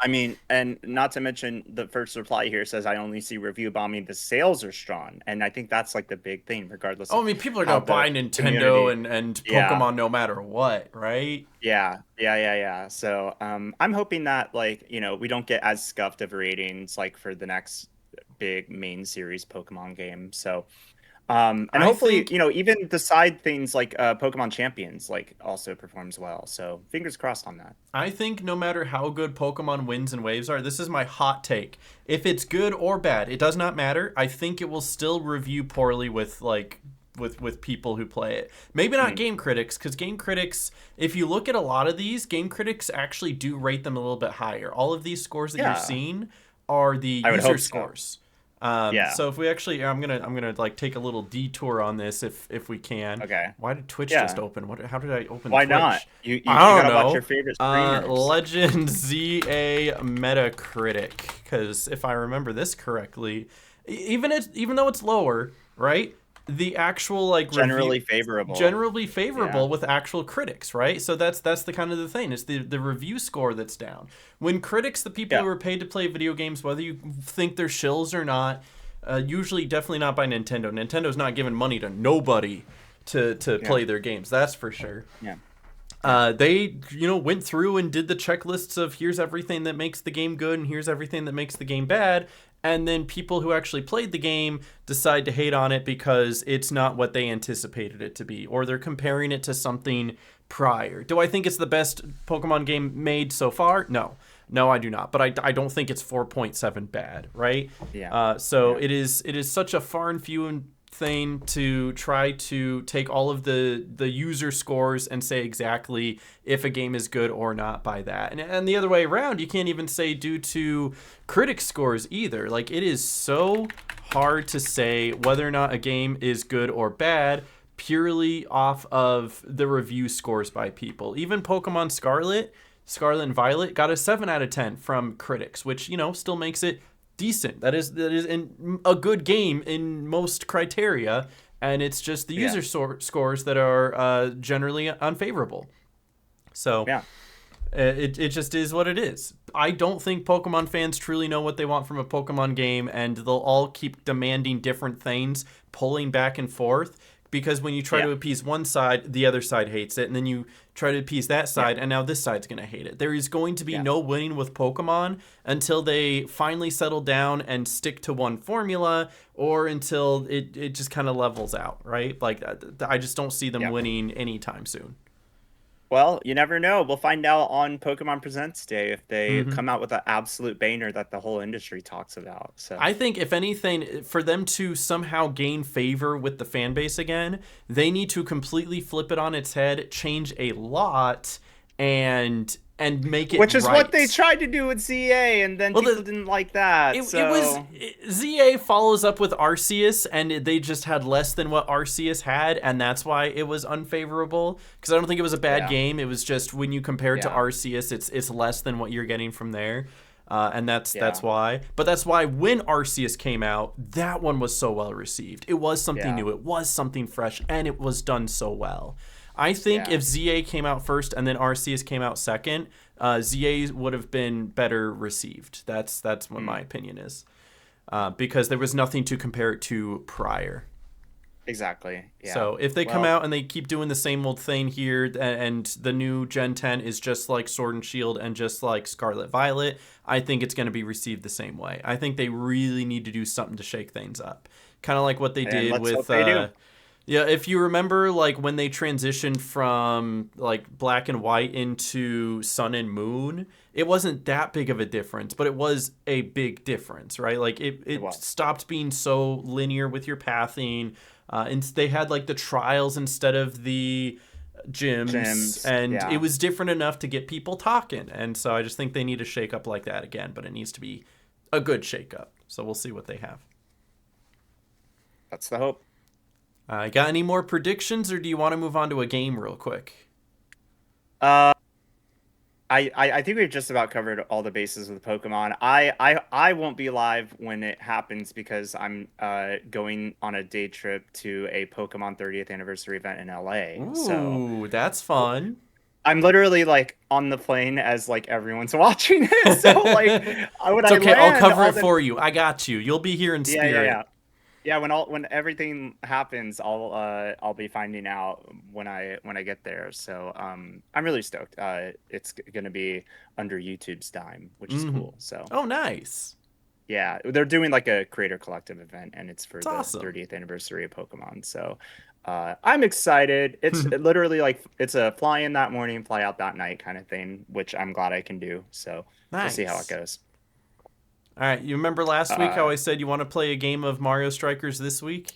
I mean, and not to mention the first reply here says, I only see review bombing. The sales are strong. And I think that's like the big thing, regardless of I mean, people are how going to buy the Nintendo community- and Yeah. Pokemon no matter what, right? Yeah. So I'm hoping that like, we don't get as scuffed of ratings like for the next big main series Pokemon game. So and I hopefully, think- even the side things like Pokemon Champions like also performs well. So fingers crossed on that. I think no matter how good Pokemon Winds and Waves are, this is my hot take. If it's good or bad, it does not matter. I think it will still review poorly with people who play it. Maybe not game critics, because game critics, if you look at a lot of these, game critics actually do rate them a little bit higher. All of these scores that you're seeing are the I would user hope so. scores. Yeah. So if we actually, I'm gonna like take a little detour on this if we can. Okay. Why did Twitch Yeah. just open? How did I open? Why Twitch? not? You I don't gotta know. watch your favorite streamers. Legend ZA Metacritic, because if I remember this correctly, even though it's lower, right? The actual like generally generally favorable Yeah. with actual critics, right? So that's the kind of the thing. It's the review score that's down. When critics, the people who are paid to play video games, whether you think they're shills or not, usually definitely not by Nintendo. Nintendo's not giving money to nobody to play their games. That's for sure. Yeah. They went through and did the checklists of here's everything that makes the game good and here's everything that makes the game bad, and then people who actually played the game decide to hate on it because it's not what they anticipated it to be, or they're comparing it to something prior. Do I think it's the best Pokemon game made so far? No, I do not. But I don't think it's 4.7 bad, right? Yeah. So it is such a far and few thing to try to take all of the user scores and say exactly if a game is good or not by that. And the other way around, you can't even say due to critic scores either. Like, it is so hard to say whether or not a game is good or bad purely off of the review scores by people. Even Pokemon Scarlet and Violet got a 7 out of 10 from critics, which, still makes it decent. That is a good game in most criteria, and it's just the user scores that are generally unfavorable. So it just is what it is. I don't think Pokemon fans truly know what they want from a Pokemon game, and they'll all keep demanding different things, pulling back and forth, because when you try to appease one side, the other side hates it, and then you try to appease that side, and now this side's going to hate it. There is going to be no winning with Pokemon until they finally settle down and stick to one formula, or until it just kind of levels out, right? Like, I just don't see them winning anytime soon. Well, you never know. We'll find out on Pokemon Presents Day if they Mhm. come out with an absolute banger that the whole industry talks about. So I think if anything, for them to somehow gain favor with the fan base again, they need to completely flip it on its head, change a lot, and make it which is right. what they tried to do with ZA, and then Well, people didn't like that. ZA follows up with Arceus, and they just had less than what Arceus had, and that's why it was unfavorable. Because I don't think it was a bad game. It was just when you compare it to Arceus, it's less than what you're getting from there. And that's why. But that's why when Arceus came out, that one was so well received. It was something new. It was something fresh, and it was done so well. I think if ZA came out first and then Arceus came out second, ZA would have been better received. That's what my opinion is. Because there was nothing to compare it to prior. Exactly. Yeah. So if they come out and they keep doing the same old thing here, and the new Gen 10 is just like Sword and Shield and just like Scarlet Violet, I think it's going to be received the same way. I think they really need to do something to shake things up. Kind of like what they did with... Yeah, if you remember, like, when they transitioned from, like, Black and White into Sun and Moon, it wasn't that big of a difference, but it was a big difference, right? Like, it stopped being so linear with your pathing, and they had, like, the trials instead of the gyms, and it was different enough to get people talking, and so I just think they need to shake up like that again, but it needs to be a good shake up, so we'll see what they have. That's the hope. Got any more predictions, or do you want to move on to a game real quick? I think we've just about covered all the bases with Pokemon. I won't be live when it happens because I'm going on a day trip to a Pokemon 30th anniversary event in LA. Ooh, that's fun. I'm literally like on the plane as like everyone's watching it. So like, it's okay. I'll cover it for you. I got you. You'll be here in spirit. Yeah, when everything happens, I'll be finding out when I get there. So I'm really stoked. It's gonna be under YouTube's dime, which is cool. So nice. Yeah, they're doing like a creator collective event, and it's for the awesome. 30th anniversary of Pokemon. So I'm excited. It's literally like it's a fly in that morning, fly out that night kind of thing, which I'm glad I can do. So we'll see how it goes. All right, you remember last week how I said you want to play a game of Mario Strikers this week?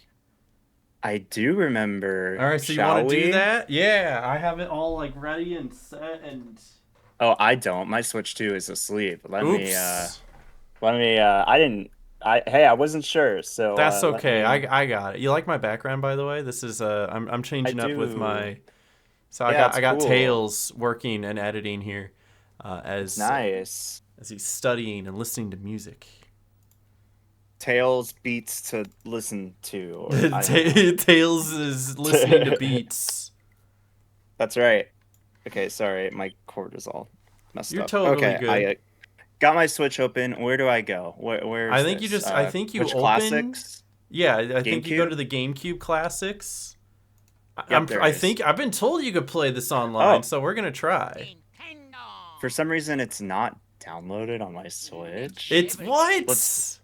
I do remember. All right, so you want to do that? Yeah, I have it all like ready and set and... Oh, I don't. My Switch 2 is asleep. Let me I wasn't sure, so that's okay. I got it. You like my background, by the way? This is I'm changing up with my... So I got cool. Tails working and editing here as nice. As he's studying and listening to music. Tails beats to listen to. Tails is listening to beats. That's right. Okay, sorry, my cord is all messed up. You're totally good. I got my Switch open. Where do I go? Where? I think you just. I think you open. Classics? Yeah, I think you go to the GameCube Classics. Yep, I think I've been told you could play this online, so we're gonna try. For some reason, it's not downloaded on my Switch. It's what?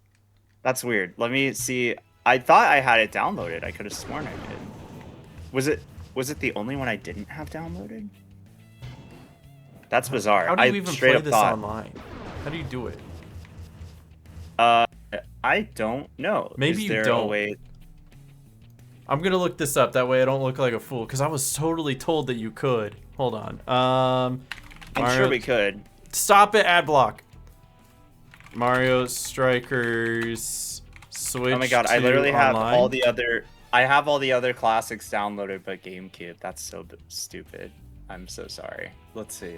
That's weird. Let me see. I thought I had it downloaded. I could have sworn I did. Was it the only one I didn't have downloaded? That's bizarre. How do you even play this online? How do you do it? I don't know. Maybe you don't. I'm gonna look this up. That way I don't look like a fool. Because I was totally told that you could. Hold on. I'm sure we could. Stop it, ad block. Mario Strikers Switch. Oh my god, I literally have all the other. I have all the other classics downloaded, but GameCube. That's so stupid. I'm so sorry. Let's see.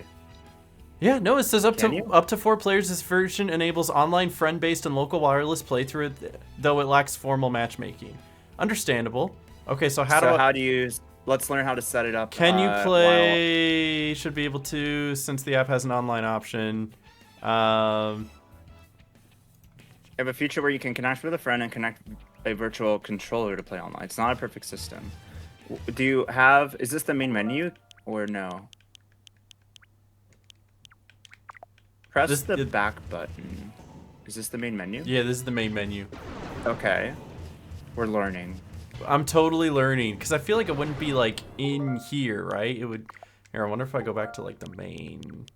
Yeah, no, it says up to 4 players. This version enables online friend-based and local wireless playthrough, though it lacks formal matchmaking. Understandable. Okay, so how do you? Let's learn how to set it up. Can you play? Should be able to, since the app has an online option. You have a feature where you can connect with a friend and connect a virtual controller to play online. It's not a perfect system. Do you have? Is this the main menu or no? Press the back button. Is this the main menu? Yeah, this is the main menu. Okay. We're learning. I'm totally learning because I feel like it wouldn't be like in here, right? It would. Here, I wonder if I go back to like the main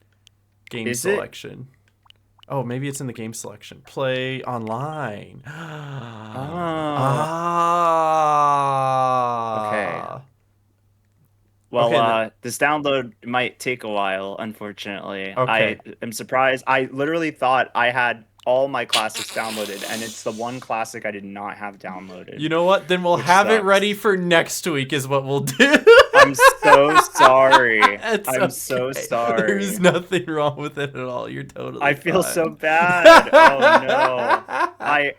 game Is it? selection. Oh, maybe it's in the game selection. Play online. Okay. Ah. Well, Okay, this download might take a while, unfortunately. Okay. I am surprised. I literally thought I had all my classics downloaded, and it's the one classic I did not have downloaded. You know what? Then we'll Which have it sucks. ready for next week is what we'll do. I'm so sorry. It's I'm so okay. sorry. There's nothing wrong with it at all. You're totally I feel fine. so bad. Oh no. I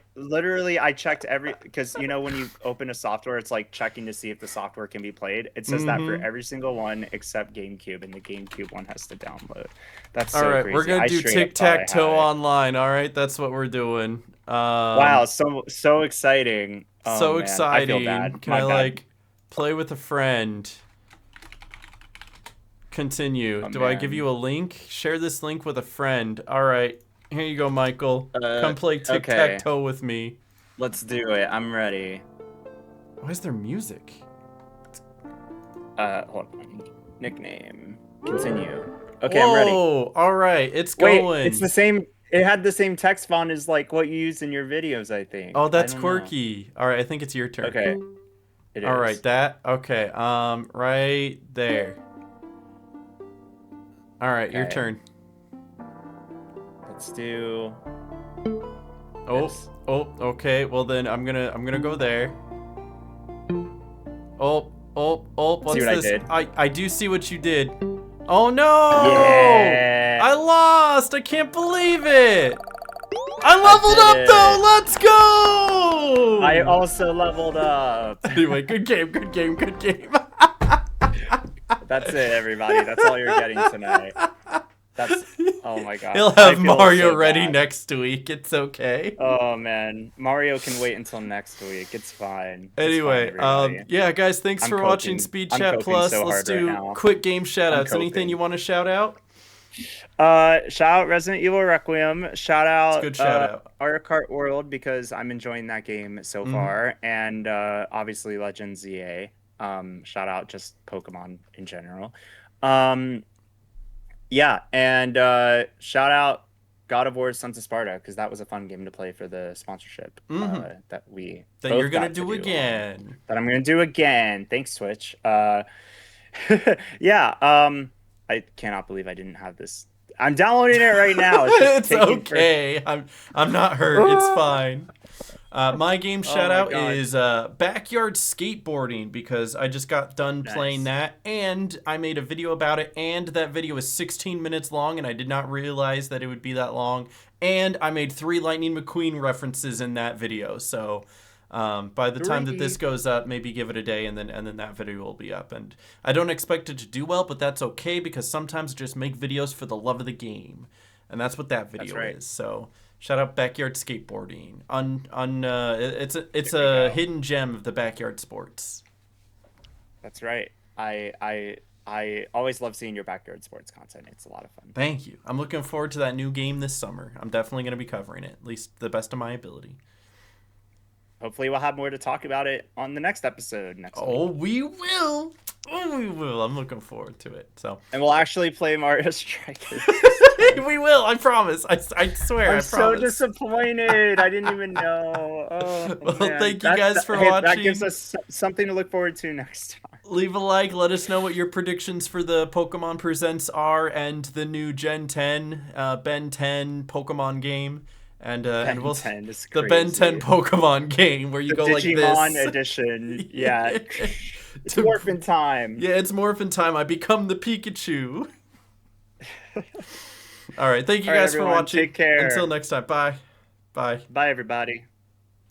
checked because when you open a software, it's like checking to see if the software can be played. It says that for every single one except GameCube, and the GameCube one has to download. That's so all right, crazy. we're gonna I do straight up thought I tic-tac-toe had it. online. All right, that's what we're doing. Wow, so exciting. Oh, so man, exciting. I feel bad. Can My I bad. like play with a friend? Continue. Oh, Do I man. give you a link? Share this link with a friend. All right, here you go, Michael. Come play tic-tac-toe with me. Let's do it. I'm ready. Why is there music? Hold on. Nickname. Continue. Okay, I'm ready. Whoa, all right, it's Wait, going. it's the same. It had the same text font as like what you use in your videos, I think. Oh, that's I don't know. quirky. All right, I think it's your turn. Okay. It is. All right, that. Okay. Right there. All right, your Okay. turn. Let's do. Oh, this. okay. Well then, I'm gonna go there. Oh. What's See what I this? did? I do see what you did. Oh no! Yeah. I lost. I can't believe it. I leveled did up it. though. Let's go. I also leveled up. Anyway, good game. Good game. Good game. That's it, everybody. That's all you're getting tonight. That's. Oh my god. He'll I have feel Mario so ready bad. next week. It's okay. Oh man, Mario can wait until next week. It's fine. It's Anyway, fine, everybody. yeah, guys, thanks I'm for watching I'm SpeedChat coping Plus. so Let's hard right do now. quick game shoutouts. Anything coping. you want to shout out? Shout out Resident Evil Requiem. Shout out It's a good shout out. Mario Kart World because I'm enjoying that game so far, and obviously Legends ZA. Shout out just Pokemon in general. Yeah, and shout out God of War: Sons of Sparta because that was a fun game to play for the sponsorship that we That both you're gonna got to do again. that I'm gonna do again. Thanks, Twitch. Yeah. I cannot believe I didn't have this. I'm downloading it right now. It's, just It's taking okay. I'm not hurt. It's fine. My game shout out God. is backyard skateboarding because I just got done playing that and I made a video about it and that video is 16 minutes long and I did not realize that it would be that long and I made 3 Lightning McQueen references in that video. So by the time that this goes up, maybe give it a day and then that video will be up. And I don't expect it to do well, but that's okay because sometimes I just make videos for the love of the game. And that's what that video is. So shout out backyard skateboarding. It's a hidden gem of the backyard sports. That's right. I always love seeing your backyard sports content. It's a lot of fun. Thank you. I'm looking forward to that new game this summer. I'm definitely going to be covering it, at least the best of my ability. Hopefully we'll have more to talk about it on the next episode next week. Oh, we will. Oh, we will. I'm looking forward to it. So, And we'll actually play Mario Strikers. we will. I promise. I swear. I'm so promise. disappointed. I didn't even know. Oh, Well, man. thank you guys for That watching. gives us something to look forward to next time. Leave a like. Let us know what your predictions for the Pokemon Presents are and the new Gen 10, Ben 10 Pokemon game. And we'll 10 is the Ben crazy. 10 Pokemon game where you The go like Digimon this. edition. Yeah. It's To- Morphin time. Yeah, it's Morphin time. I become the Pikachu. All right, thank you All right, guys for everyone, watching. take care. Until next time, bye. Bye. Bye, everybody.